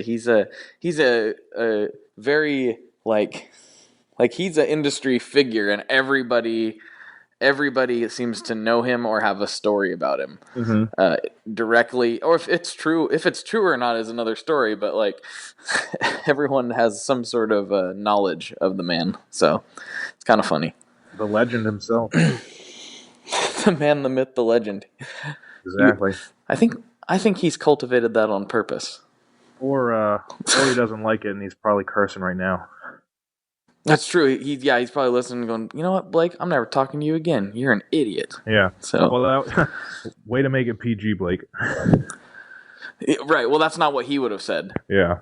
He's a very like Like, he's an industry figure, and everybody seems to know him or have a story about him directly. Or if it's true or not is another story. But like, everyone has some sort of knowledge of the man, so it's kind of funny. The legend himself. The man, the myth, the legend. Exactly. I think he's cultivated that on purpose. Or he doesn't like it, and he's probably cursing right now. That's true. He's probably listening and going, you know what, Blake? I'm never talking to you again. You're an idiot. Yeah. So, well, way to make it PG, Blake. Right. Well, that's not what he would have said. Yeah.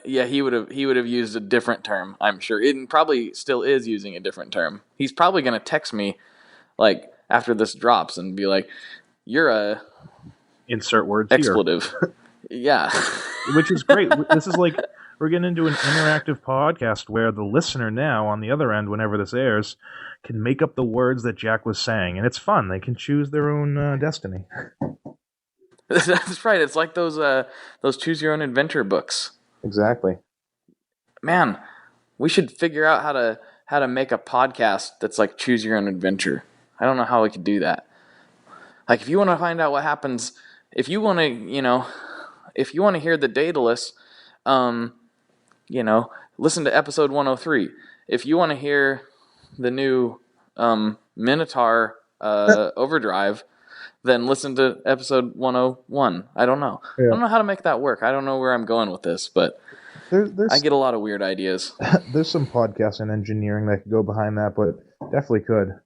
He would have used a different term, I'm sure. It probably still is using a different term. He's probably going to text me, like, after this drops and be like, you're a... Insert words expletive. Yeah. Which is great. This is like... We're getting into an interactive podcast where the listener now, on the other end, whenever this airs, can make up the words that Jack was saying. And it's fun. They can choose their own destiny. That's right. It's like those Choose Your Own Adventure books. Exactly. Man, we should figure out how to make a podcast that's like Choose Your Own Adventure. I don't know how we could do that. Like, if you want to find out what happens, if you want to hear the Daedalus, listen to episode 103. If you want to hear the new Minotaur Overdrive, then listen to episode 101. I don't know. Yeah. I don't know how to make that work. I don't know where I'm going with this, but I get a lot of weird ideas. There's some podcasts and engineering that could go behind that, but definitely could.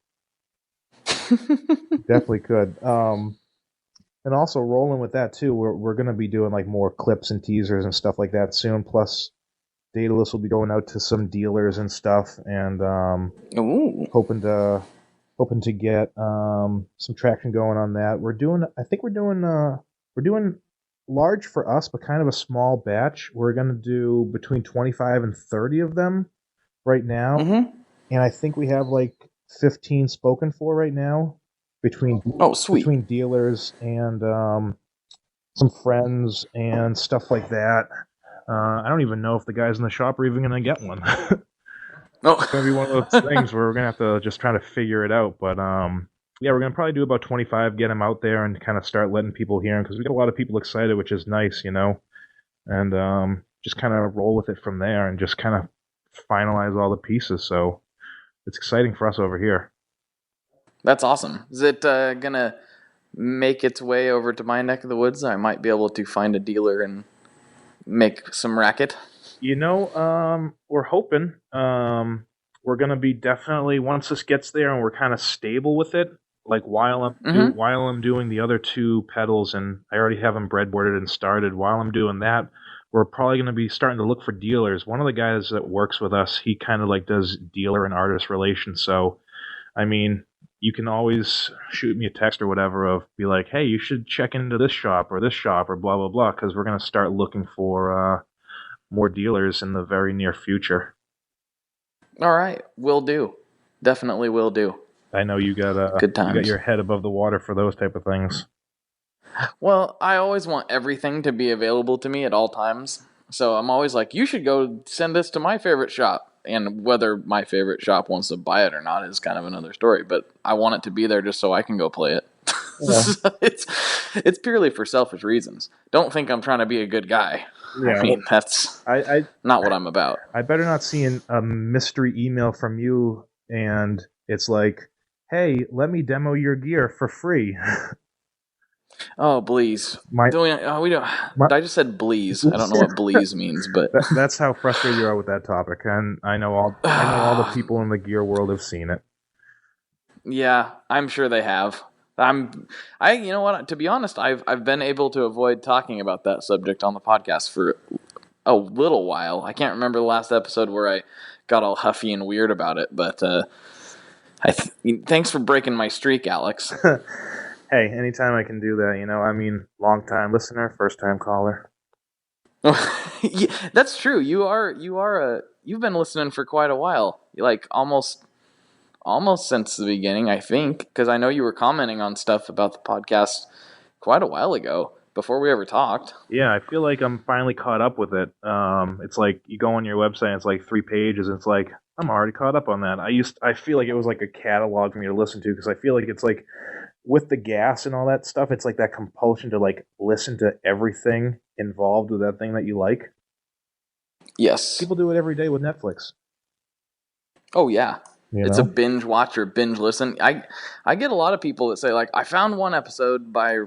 Definitely could. And also rolling with that too, we're going to be doing like more clips and teasers and stuff like that soon. Plus, Daedalus will be going out to some dealers and stuff, and hoping to get some traction going on that. We're doing large for us, but kind of a small batch. We're going to do between 25 and 30 of them right now, and I think we have like 15 spoken for right now. Between dealers and some friends and stuff like that. I don't even know if the guys in the shop are even going to get one. It's going to be one of those things where we're going to have to just try to figure it out. But we're going to probably do about 25, get them out there and kind of start letting people hear them, because we get a lot of people excited, which is nice, and just kind of roll with it from there and just kind of finalize all the pieces. So it's exciting for us over here. That's awesome. Is it going to make its way over to my neck of the woods? I might be able to find a dealer and make some racket. We're hoping. We're going to be definitely, once this gets there and we're kind of stable with it, like while I'm doing the other two pedals, and I already have them breadboarded and started, while I'm doing that, we're probably going to be starting to look for dealers. One of the guys that works with us, he kind of like does dealer and artist relations. So, I mean, you can always shoot me a text or whatever of be like, hey, you should check into this shop or blah, blah, blah, because we're going to start looking for more dealers in the very near future. All right. Will do. Definitely will do. I know you got good times. You got your head above the water for those type of things. Well, I always want everything to be available to me at all times. So I'm always like, you should go send this to my favorite shop. And whether my favorite shop wants to buy it or not is kind of another story. But I want it to be there just so I can go play it. Yeah. So it's purely for selfish reasons. Don't think I'm trying to be a good guy. Yeah, I mean, that's not what I'm about. I better not see a mystery email from you and it's like, hey, let me demo your gear for free. Oh, please. I just said bleeze. I don't know what bleeze means, but that's how frustrated you are with that topic. And I know all the people in the gear world have seen it. Yeah, I'm sure they have. You know what? To be honest, I've been able to avoid talking about that subject on the podcast for a little while. I can't remember the last episode where I got all huffy and weird about it, but thanks for breaking my streak, Alex. Hey, anytime I can do that, I mean, long-time listener, first-time caller. Yeah, that's true. You've been listening for quite a while, like almost since the beginning, I think, because I know you were commenting on stuff about the podcast quite a while ago, before we ever talked. Yeah, I feel like I'm finally caught up with it. It's like you go on your website, and it's like 3 pages, and it's like, I'm already caught up on that. I feel like it was like a catalog for me to listen to because I feel like it's like with the gas and all that stuff, it's like that compulsion to like listen to everything involved with that thing that you like. Yes. People do it every day with Netflix. Oh yeah. It's know? a binge watch or binge listen. I get a lot of people that say like I found one episode by,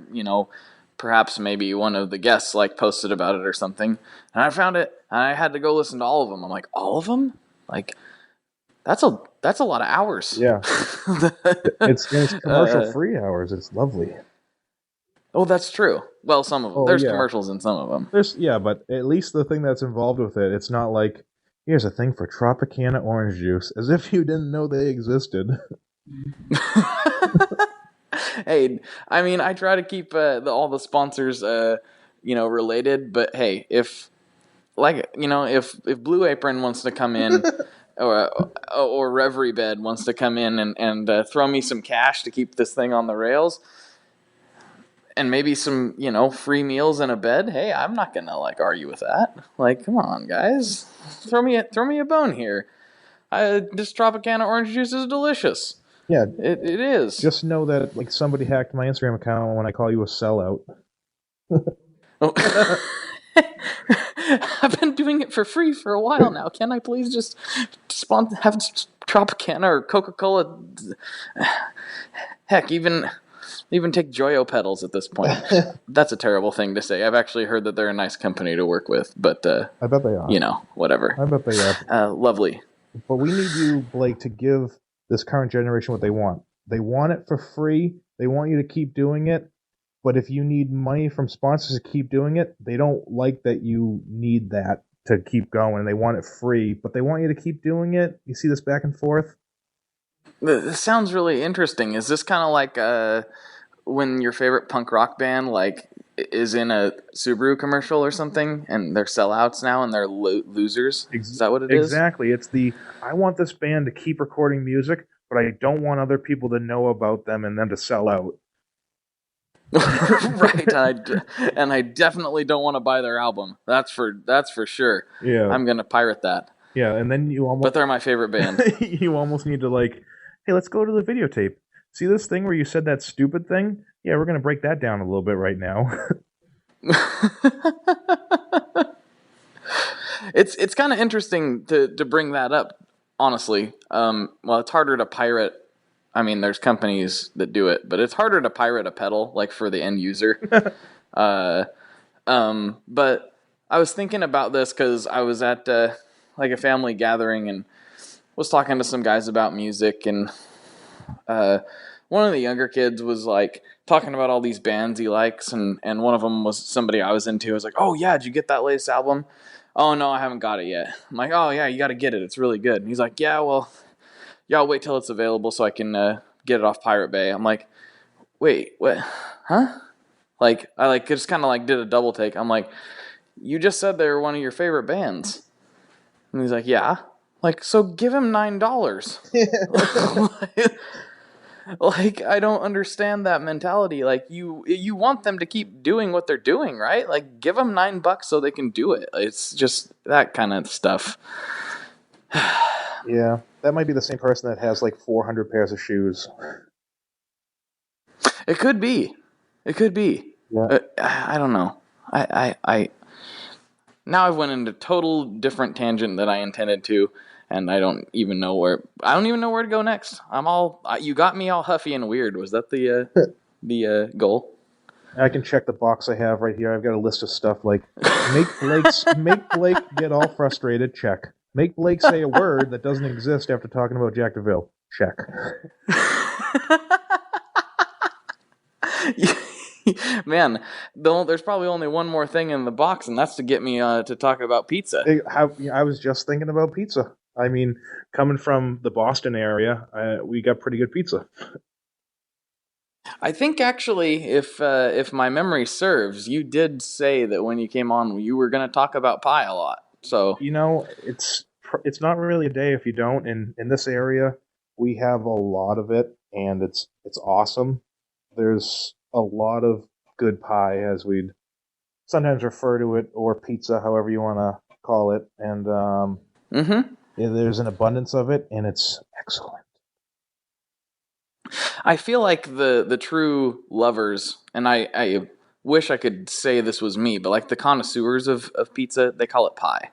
perhaps maybe one of the guests like posted about it or something, and I found it and I had to go listen to all of them. I'm like, all of them? Like that's a lot of hours. Yeah. it's commercial free hours. It's lovely. Oh, that's true. Well, some of them. There's commercials in some of them. But at least the thing that's involved with it, it's not like, here's a thing for Tropicana orange juice, as if you didn't know they existed. Hey, I mean, I try to keep all the sponsors, related. But hey, if Blue Apron wants to come in, or Reverie Bed wants to come in and throw me some cash to keep this thing on the rails, and maybe some free meals and a bed, hey, I'm not gonna like argue with that. Like, come on, guys, throw me a bone here. This Tropicana orange juice is delicious. Yeah, it is. Just know that like somebody hacked my Instagram account when I call you a sellout. I've been doing it for free for a while now. Can I please just have Tropicana or Coca-Cola? Heck, even take Joyo pedals at this point. That's a terrible thing to say. I've actually heard that they're a nice company to work with, but I bet they are. Whatever. I bet they are. Lovely. But we need you, Blake, to give this current generation what they want. They want it for free. They want you to keep doing it. But if you need money from sponsors to keep doing it, they don't like that you need that to keep going. They want it free, but they want you to keep doing it. You see this back and forth? This sounds really interesting. Is this kind of like when your favorite punk rock band like is in a Subaru commercial or something, and they're sellouts now and they're losers? Is that what it is? Exactly. It's I want this band to keep recording music, but I don't want other people to know about them and them to sell out. Right, and I definitely don't want to buy their album. That's for sure. Yeah, I'm gonna pirate that. Yeah, and then but they're my favorite band. You almost need to like, hey, let's go to the videotape. See this thing where you said that stupid thing? Yeah, we're gonna break that down a little bit right now. It's kind of interesting to bring that up. Honestly, well, it's harder to pirate. I mean, there's companies that do it, but it's harder to pirate a pedal, like for the end user. But I was thinking about this because I was at like a family gathering and was talking to some guys about music, and one of the younger kids was like talking about all these bands he likes, and one of them was somebody I was into. I was like, "Oh yeah, did you get that latest album?" "Oh no, I haven't got it yet." I'm like, "Oh yeah, you got to get it. It's really good." And he's like, "Yeah, well." "Yeah, I'll wait till it's available so I can get it off Pirate Bay." I'm like, "Wait, what? Huh?" Like, I just kind of did a double take. I'm like, "You just said they were one of your favorite bands." And he's like, "Yeah." Like, so give him $9. Like, I don't understand that mentality. Like, you want them to keep doing what they're doing, right? Like, give them $9 so they can do it. It's just that kind of stuff. Yeah, that might be the same person that has like 400 pairs of shoes. It could be. Yeah. I don't know. I now I've went into total different tangent than I intended to, and I don't even know where to go next. You got me all huffy and weird. Was that the goal? I can check the box I have right here. I've got a list of stuff like make Blake get all frustrated. Check. Make Blake say a word that doesn't exist after talking about Jack DeVille. Check. Man, there's probably only one more thing in the box, and that's to get me to talk about pizza. I was just thinking about pizza. I mean, coming from the Boston area, we got pretty good pizza. I think actually, if my memory serves, you did say that when you came on, you were going to talk about pie a lot. So it's not really a day if you don't. In this area, we have a lot of it, and it's awesome. There's a lot of good pie, as we'd sometimes refer to it, or pizza, however you want to call it. And there's an abundance of it, and it's excellent. I feel like the true lovers, and I wish I could say this was me, but like the connoisseurs of pizza, they call it pie.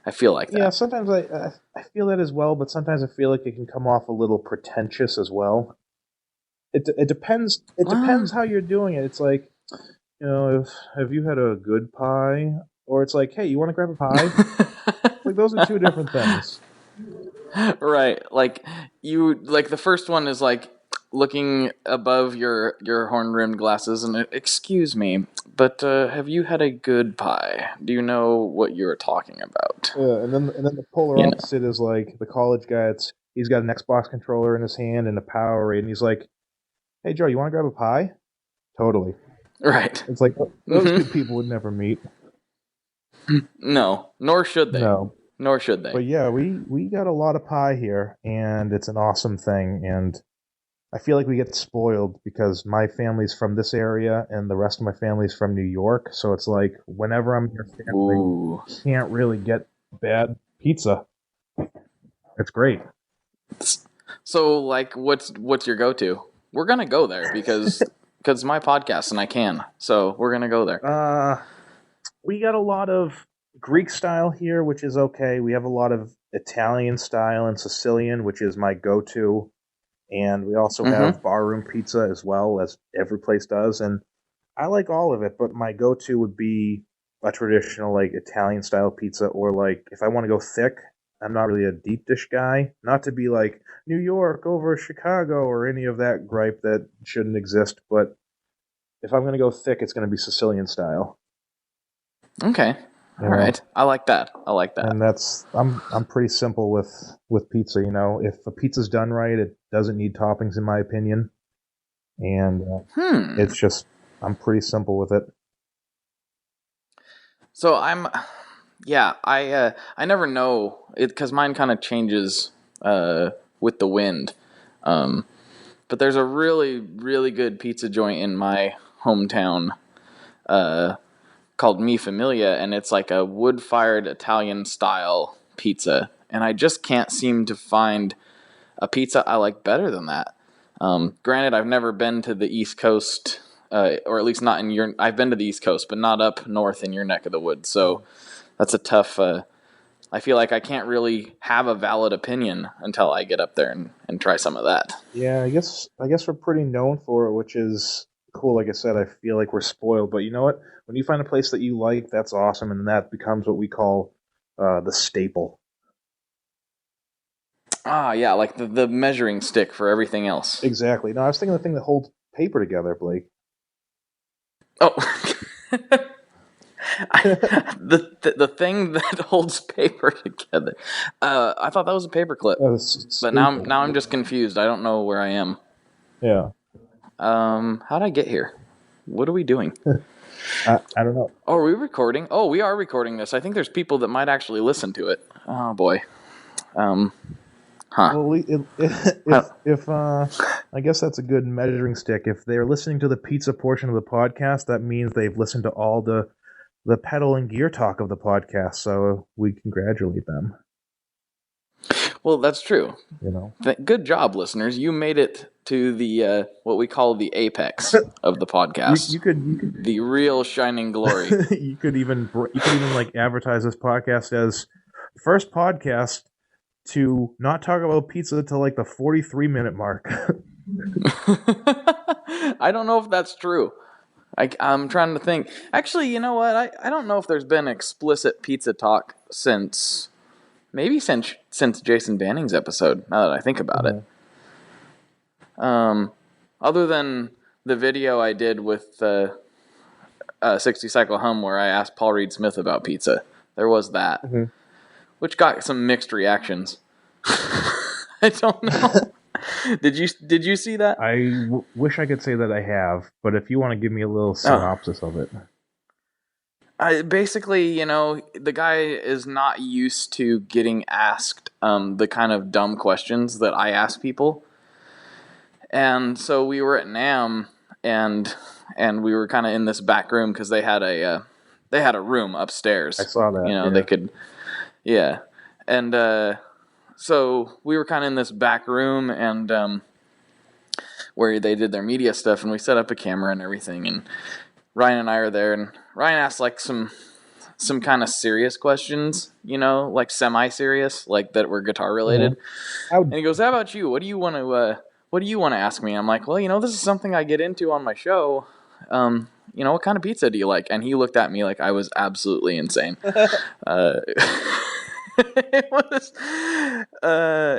I feel like that. Yeah, sometimes I feel that as well, but sometimes I feel like it can come off a little pretentious as well. It depends. It depends how you're doing it. It's like, if have you had a good pie, or it's like, hey, you want to grab a pie? Like those are two different things. Right. Like the first one is like looking above your horn-rimmed glasses and excuse me, but have you had a good pie? Do you know what you're talking about? Yeah, and then the polar opposite is like the college guy. He's got an Xbox controller in his hand and a Powerade, and he's like, "Hey Joe, you want to grab a pie?" Totally. Right. It's like those two people would never meet. No, nor should they. No. Nor should they. But yeah, we got a lot of pie here, and it's an awesome thing. And I feel like we get spoiled because my family's from this area, and the rest of my family's from New York. So it's like whenever I'm in your family, can't really get bad pizza. It's great. So, like, what's your go-to? We're gonna go there because it's my podcast and I can. So we're gonna go there. We got a lot of Greek style here, which is okay. We have a lot of Italian style and Sicilian, which is my go-to. And we also have barroom pizza as well, as every place does. And I like all of it, but my go-to would be a traditional, like, Italian style pizza, or like, if I want to go thick, I'm not really a deep dish guy. Not to be like New York over Chicago or any of that gripe that shouldn't exist, but if I'm going to go thick, it's going to be Sicilian style. Okay. All right. I like that. And I'm pretty simple with pizza, If a pizza's done right, it doesn't need toppings in my opinion. And it's just, I'm pretty simple with it. So I never know it because mine kind of changes with the wind. But there's a really, really good pizza joint in my hometown called Mi Familia, and it's like a wood-fired Italian-style pizza. And I just can't seem to find a pizza I like better than that. Granted, I've never been to the East Coast, or at least not in your... I've been to the East Coast, but not up north in your neck of the woods. So that's a tough... I feel like I can't really have a valid opinion until I get up there and try some of that. Yeah, I guess we're pretty known for it, which is cool. Like I said, I feel like we're spoiled. But you know what? When you find a place that you like, that's awesome, and that becomes what we call the staple. Ah, yeah, like the measuring stick for everything else. Exactly. No, I was thinking the thing that holds paper together, Blake. Oh. The thing that holds paper together. I thought that was a paper clip. But now I'm just confused. I don't know where I am. Yeah. How'd I get here? What are we doing? I don't know. Oh, are we recording? Oh, we are recording this. I think there's people that might actually listen to it. Oh boy. Well, if I guess that's a good measuring stick. If they're listening to the pizza portion of the podcast, that means they've listened to all the pedal and gear talk of the podcast. So we congratulate them. Well, that's true. Good job, listeners. You made it to the what we call the apex of the podcast. You could the real shining glory. you could even like advertise this podcast as first podcast to not talk about pizza till like the 43-minute mark. I don't know if that's true. I'm trying to think. Actually, you know what? I don't know if there's been explicit pizza talk since Jason Banning's episode, now that I think about it. Other than the video I did with 60 Cycle Hum where I asked Paul Reed Smith about pizza. There was that. Which got some mixed reactions. I don't know. Did you see that? I wish I could say that I have, but if you want to give me a little synopsis of it. Basically, the guy is not used to getting asked the kind of dumb questions that I ask people. And so we were at NAMM, and we were kind of in this back room because they had a room upstairs. I saw that. They could, yeah. And so we were kind of in this back room and where they did their media stuff, and we set up a camera and everything, and Ryan and I are there, and Ryan asked like some kind of serious questions, like semi-serious, like that were guitar related. And he goes, "How about you? What do you want to ask me?" I'm like, "Well, this is something I get into on my show. What kind of pizza do you like?" And he looked at me like I was absolutely insane.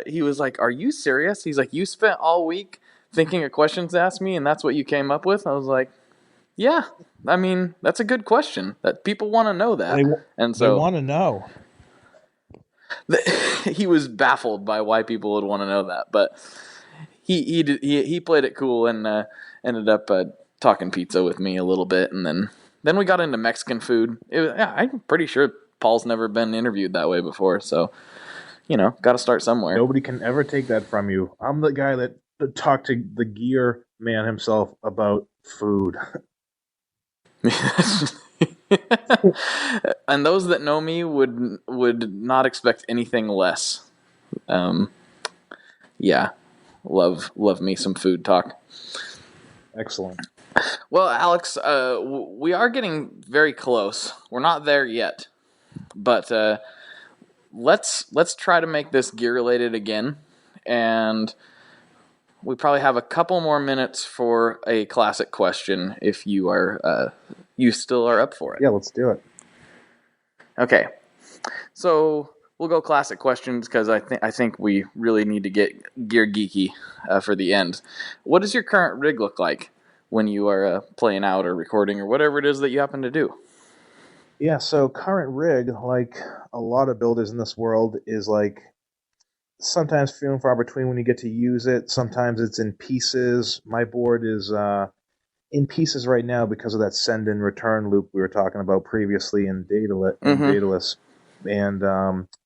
He was like, "Are you serious?" He's like, "You spent all week thinking of questions to ask me, and that's what you came up with?" I was like, "Yeah, I mean, that's a good question. That people want to know that." They want to know. He was baffled by why people would want to know that, but he played it cool and ended up talking pizza with me a little bit, and then we got into Mexican food. I'm pretty sure Paul's never been interviewed that way before, so got to start somewhere. Nobody can ever take that from you. I'm the guy that talked to the gear man himself about food. And those that know me would not expect anything less. Yeah, love me some food talk. Excellent. Well, Alex, we are getting very close. We're not there yet, but let's try to make this gear related again, and we probably have a couple more minutes for a classic question if you still are up for it. Yeah, let's do it. Okay, so we'll go classic questions because I think we really need to get gear geeky for the end. What does your current rig look like when you are playing out or recording or whatever it is that you happen to do? Yeah, so current rig, like a lot of builders in this world, is like sometimes few and far between when you get to use it. Sometimes it's in pieces. My board is in pieces right now because of that send and return loop we were talking about previously in Daedalus. And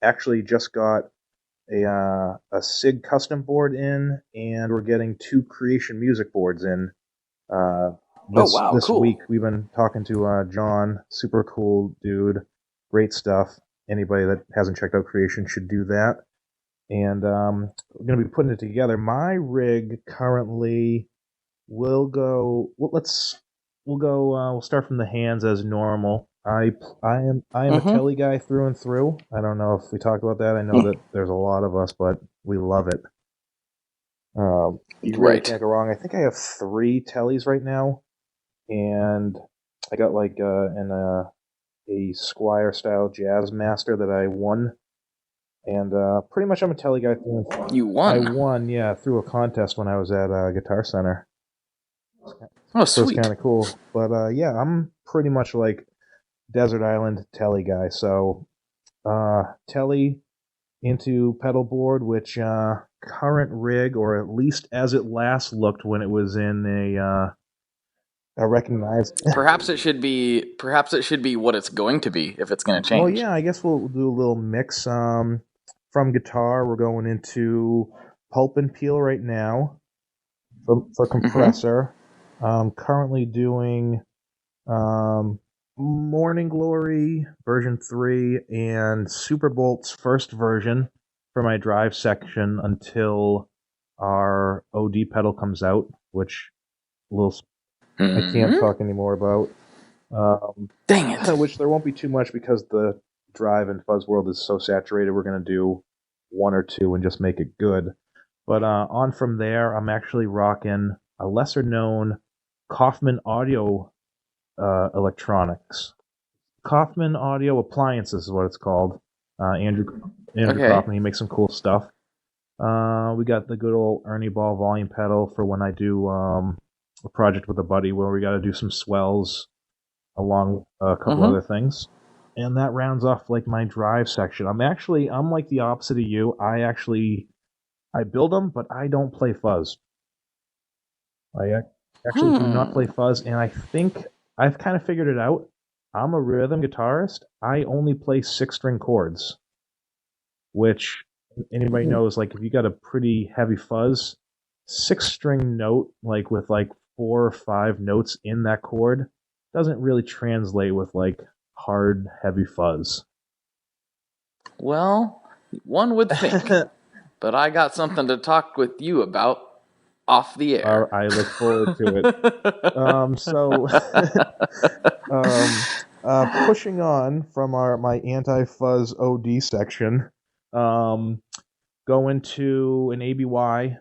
actually just got a SIG custom board in, and we're getting 2 Creation music boards in this cool. week. We've been talking to John, super cool dude, great stuff. Anybody that hasn't checked out Creation should do that. And we're going to be putting it together. My rig currently will go. We'll start from the hands as normal. I am a Telly guy through and through. I don't know if we talked about that. I know that there's a lot of us, but we love it. You really can't go wrong. I think I have 3 Tellys right now, and I got like a Squire style Jazz Master that I won. And pretty much I'm a Telly guy through and through. You won? I won, yeah, through a contest when I was at Guitar Center. Oh, so sweet. it's kind of cool. But yeah, I'm pretty much like Desert Island Telly guy. So Telly into pedal board, which current rig, or at least as it last looked when it was in a recognized. Perhaps it should be what it's going to be if it's going to change. Well, yeah, I guess we'll do a little mix. From guitar, we're going into Pulp and Peel right now for compressor. Currently doing Morning Glory version 3 and Superbolt's first version for my drive section until our OD pedal comes out, which I can't talk anymore about. Dang it. Which there won't be too much because the drive and fuzz world is so saturated. We're going to do 1 or 2 and just make it good. But on from there, I'm actually rocking a lesser known Kaufman Audio electronics. Kaufman Audio Appliances is what it's called. Andrew Kaufman, he makes some cool stuff. We got the good old Ernie Ball volume pedal for when I do a project with a buddy where we got to do some swells along a couple other things. And that rounds off like my drive section. I'm like the opposite of you. I build them, but I don't play fuzz. I actually do not play fuzz, and I think I've kind of figured it out. I'm a rhythm guitarist. I only play 6-string chords, which anybody knows, like if you got a pretty heavy fuzz, 6-string note, like with like 4 or 5 notes in that chord, doesn't really translate with like hard, heavy fuzz. Well, one would think. but I got something to talk with you about off the air. I look forward to it. Pushing on from my anti-fuzz OD section, go into an ABY,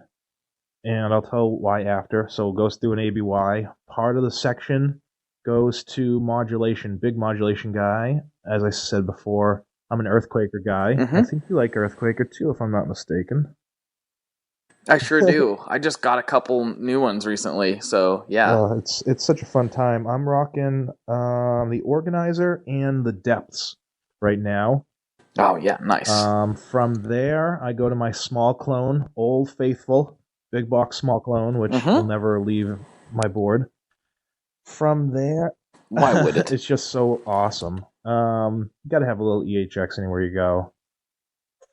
and I'll tell why after. So it goes through an ABY. Part of the section goes to modulation, big modulation guy. As I said before, I'm an Earthquaker guy. Mm-hmm. I think you like Earthquaker too, if I'm not mistaken. I sure do. I just got a couple new ones recently, so yeah. It's such a fun time. I'm rocking the Organizer and the Depths right now. Oh yeah, nice. From there, I go to my small clone, Old Faithful, big box small clone, which will never leave my board. From there, why would it? It's just so awesome. You gotta have a little EHX anywhere you go.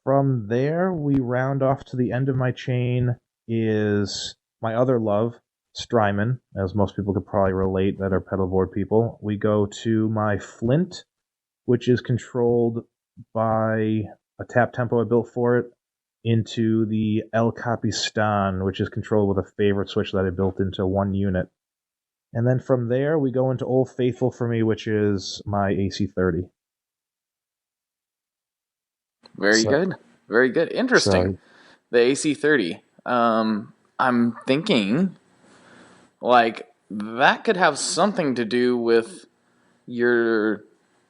From there, we round off to the end of my chain is my other love, Strymon, as most people could probably relate that are pedalboard people. We go to my Flint, which is controlled by a tap tempo I built for it, into the El Capistan, which is controlled with a favorite switch that I built into one unit. And then from there, we go into Old Faithful for me, which is my AC30. Very good. Very good. Interesting. The AC30. I'm thinking, like, that could have something to do with your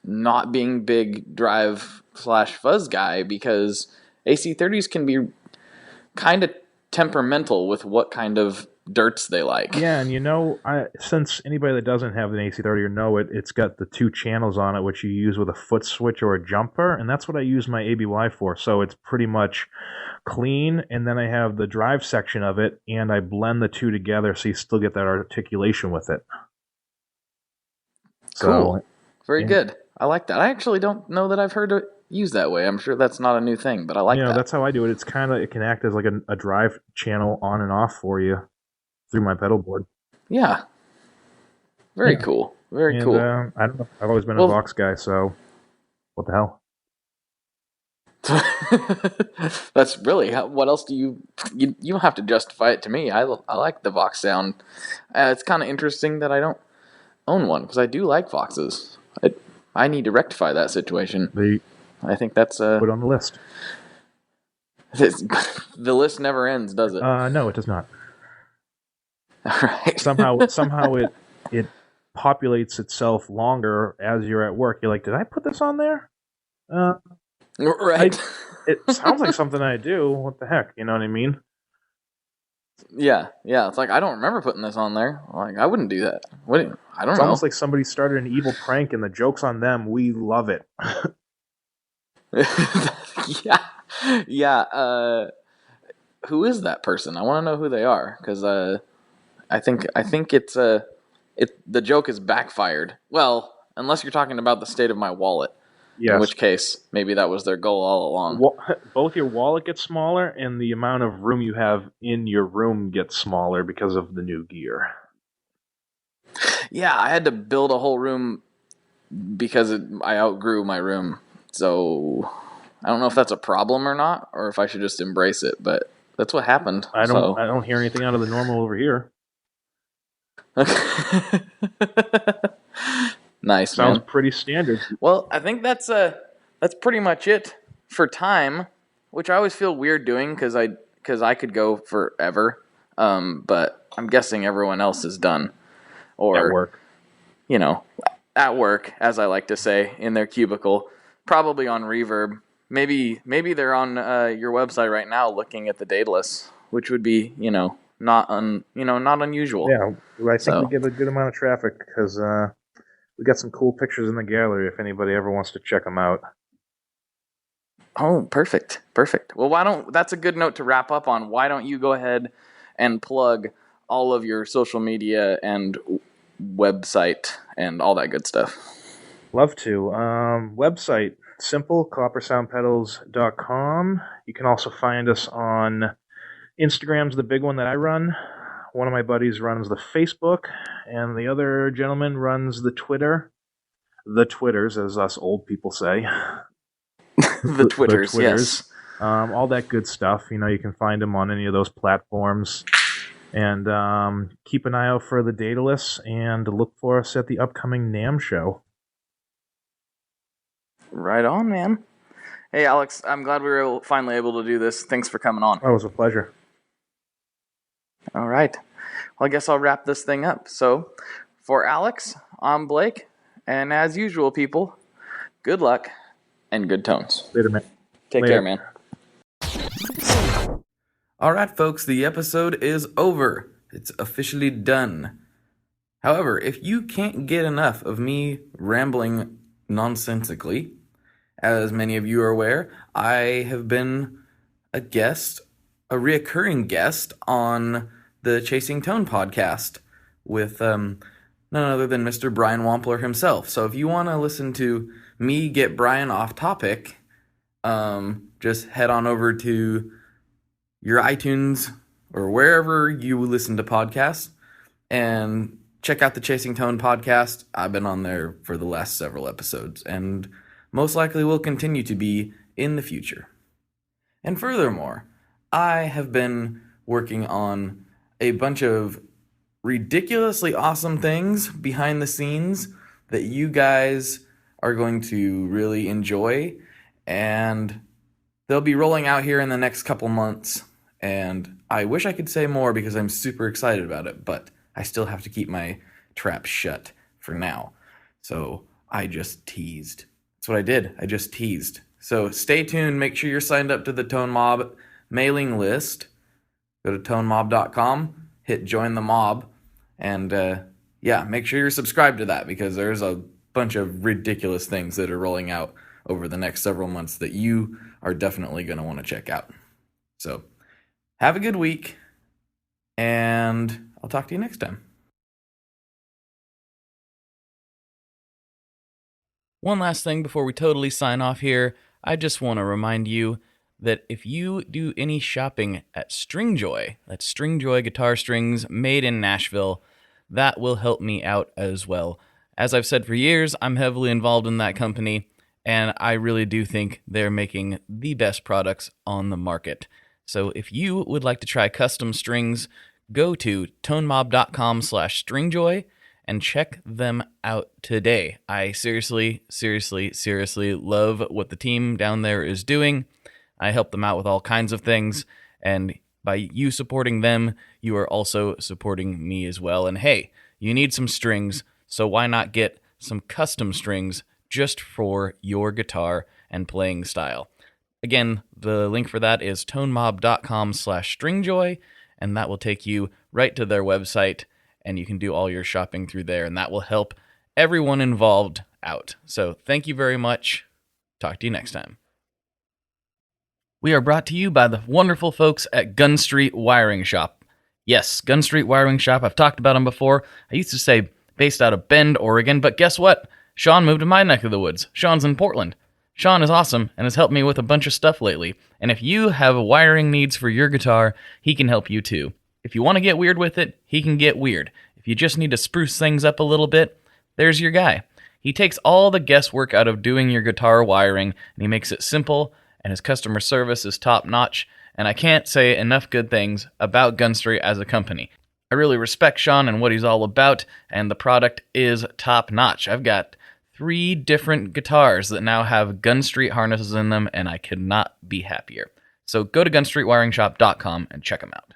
not being big drive/fuzz guy, because AC30s can be kind of temperamental with what kind of dirts they like. Yeah, and since anybody that doesn't have an AC30 or know it, it's got the 2 channels on it, which you use with a foot switch or a jumper, and that's what I use my ABY for. So it's pretty much clean, and then I have the drive section of it, and I blend the 2 together so you still get that articulation with it. Cool. Very good. I like that. I actually don't know that I've heard it used that way. I'm sure that's not a new thing, but I like that. That's how I do it. It can act as like a drive channel on and off for you through my pedal board. Yeah. Very cool. Very cool. I don't know. I've always been a Vox guy, so what the hell? That's really, what else do you don't have to justify it to me. I like the Vox sound. It's kind of interesting that I don't own one, because I do like Voxes. I need to rectify that situation. I think that's put on the list. The list never ends, does it? No, it does not. All right. Somehow it populates itself longer as you're at work. You're like, did I put this on there? Right. It sounds like something I do. What the heck? You know what I mean? Yeah. It's like, I don't remember putting this on there. Like, I wouldn't do that. I don't know. It's almost like somebody started an evil prank, and the joke's on them. We love it. Yeah. Who is that person? I want to know who they are, because I think it's the joke is backfired. Well, unless you're talking about the state of my wallet. Yes. In which case, maybe that was their goal all along. Both your wallet gets smaller, and the amount of room you have in your room gets smaller because of the new gear. Yeah, I had to build a whole room because I outgrew my room. So I don't know if that's a problem or not, or if I should just embrace it. But that's what happened. I don't hear anything out of the normal over here. Nice. Sounds pretty standard. Well, I think that's pretty much it for time, which I always feel weird doing because I could go forever. But I'm guessing everyone else is done, or at work. At work, as I like to say, in their cubicle, probably on Reverb. Maybe they're on your website right now looking at the Daedalus, which would be not unusual. Yeah, I think we get a good amount of traffic because we got some cool pictures in the gallery if anybody ever wants to check them out. Oh, perfect. Well, that's a good note to wrap up on. Why don't you go ahead and plug all of your social media and website and all that good stuff? Love to. Website, simple, coppersoundpedals.com. You can also find us on Instagram's the big one that I run. One of my buddies runs the Facebook, and the other gentleman runs the Twitter. The Twitters, as us old people say. the Twitters, yes. all that good stuff. You can find them on any of those platforms. And keep an eye out for the data lists and look for us at the upcoming NAMM show. Right on, man. Hey, Alex, I'm glad we were finally able to do this. Thanks for coming on. Oh, it was a pleasure. All right. Well, I guess I'll wrap this thing up. So, for Alex, I'm Blake. And as usual, people, good luck and good tones. Later, man. Take care, man. All right, folks, the episode is over. It's officially done. However, if you can't get enough of me rambling nonsensically, as many of you are aware, I have been a reoccurring guest on the Chasing Tone podcast with none other than Mr. Brian Wampler himself. So if you want to listen to me get Brian off topic, just head on over to your iTunes or wherever you listen to podcasts and check out the Chasing Tone podcast. I've been on there for the last several episodes and most likely will continue to be in the future. And furthermore, I have been working on a bunch of ridiculously awesome things behind the scenes that you guys are going to really enjoy, and they'll be rolling out here in the next couple months. And I wish I could say more because I'm super excited about it, but I still have to keep my trap shut for now. So I just teased. That's what I did. I just teased. So stay tuned. Make sure you're signed up to the Tone Mob mailing list. Go to tonemob.com, hit join the mob, and make sure you're subscribed to that because there's a bunch of ridiculous things that are rolling out over the next several months that you are definitely going to want to check out. So have a good week, and I'll talk to you next time. One last thing before we totally sign off here, I just want to remind you that if you do any shopping at Stringjoy, that's Stringjoy guitar strings made in Nashville, that will help me out as well. As I've said for years, I'm heavily involved in that company, and I really do think they're making the best products on the market. So if you would like to try custom strings, go to tonemob.com/stringjoy and check them out today. I seriously love what the team down there is doing. I help them out with all kinds of things, and by you supporting them, you are also supporting me as well. And hey, you need some strings, so why not get some custom strings just for your guitar and playing style? Again, the link for that is tonemob.com/stringjoy, and that will take you right to their website, and you can do all your shopping through there, and that will help everyone involved out. So thank you very much. Talk to you next time. We are brought to you by the wonderful folks at Gun Street Wiring Shop. Yes, Gun Street Wiring Shop. I've talked about them before. I used to say based out of Bend, Oregon, but guess what? Sean moved to my neck of the woods. Sean's in Portland. Sean is awesome and has helped me with a bunch of stuff lately. And if you have wiring needs for your guitar, he can help you too. If you want to get weird with it, he can get weird. If you just need to spruce things up a little bit, there's your guy. He takes all the guesswork out of doing your guitar wiring, and he makes it simple, and his customer service is top-notch, and I can't say enough good things about Gun Street as a company. I really respect Sean and what he's all about, and the product is top-notch. I've got 3 different guitars that now have Gun Street harnesses in them, and I could not be happier. So go to gunstreetwiringshop.com and check them out.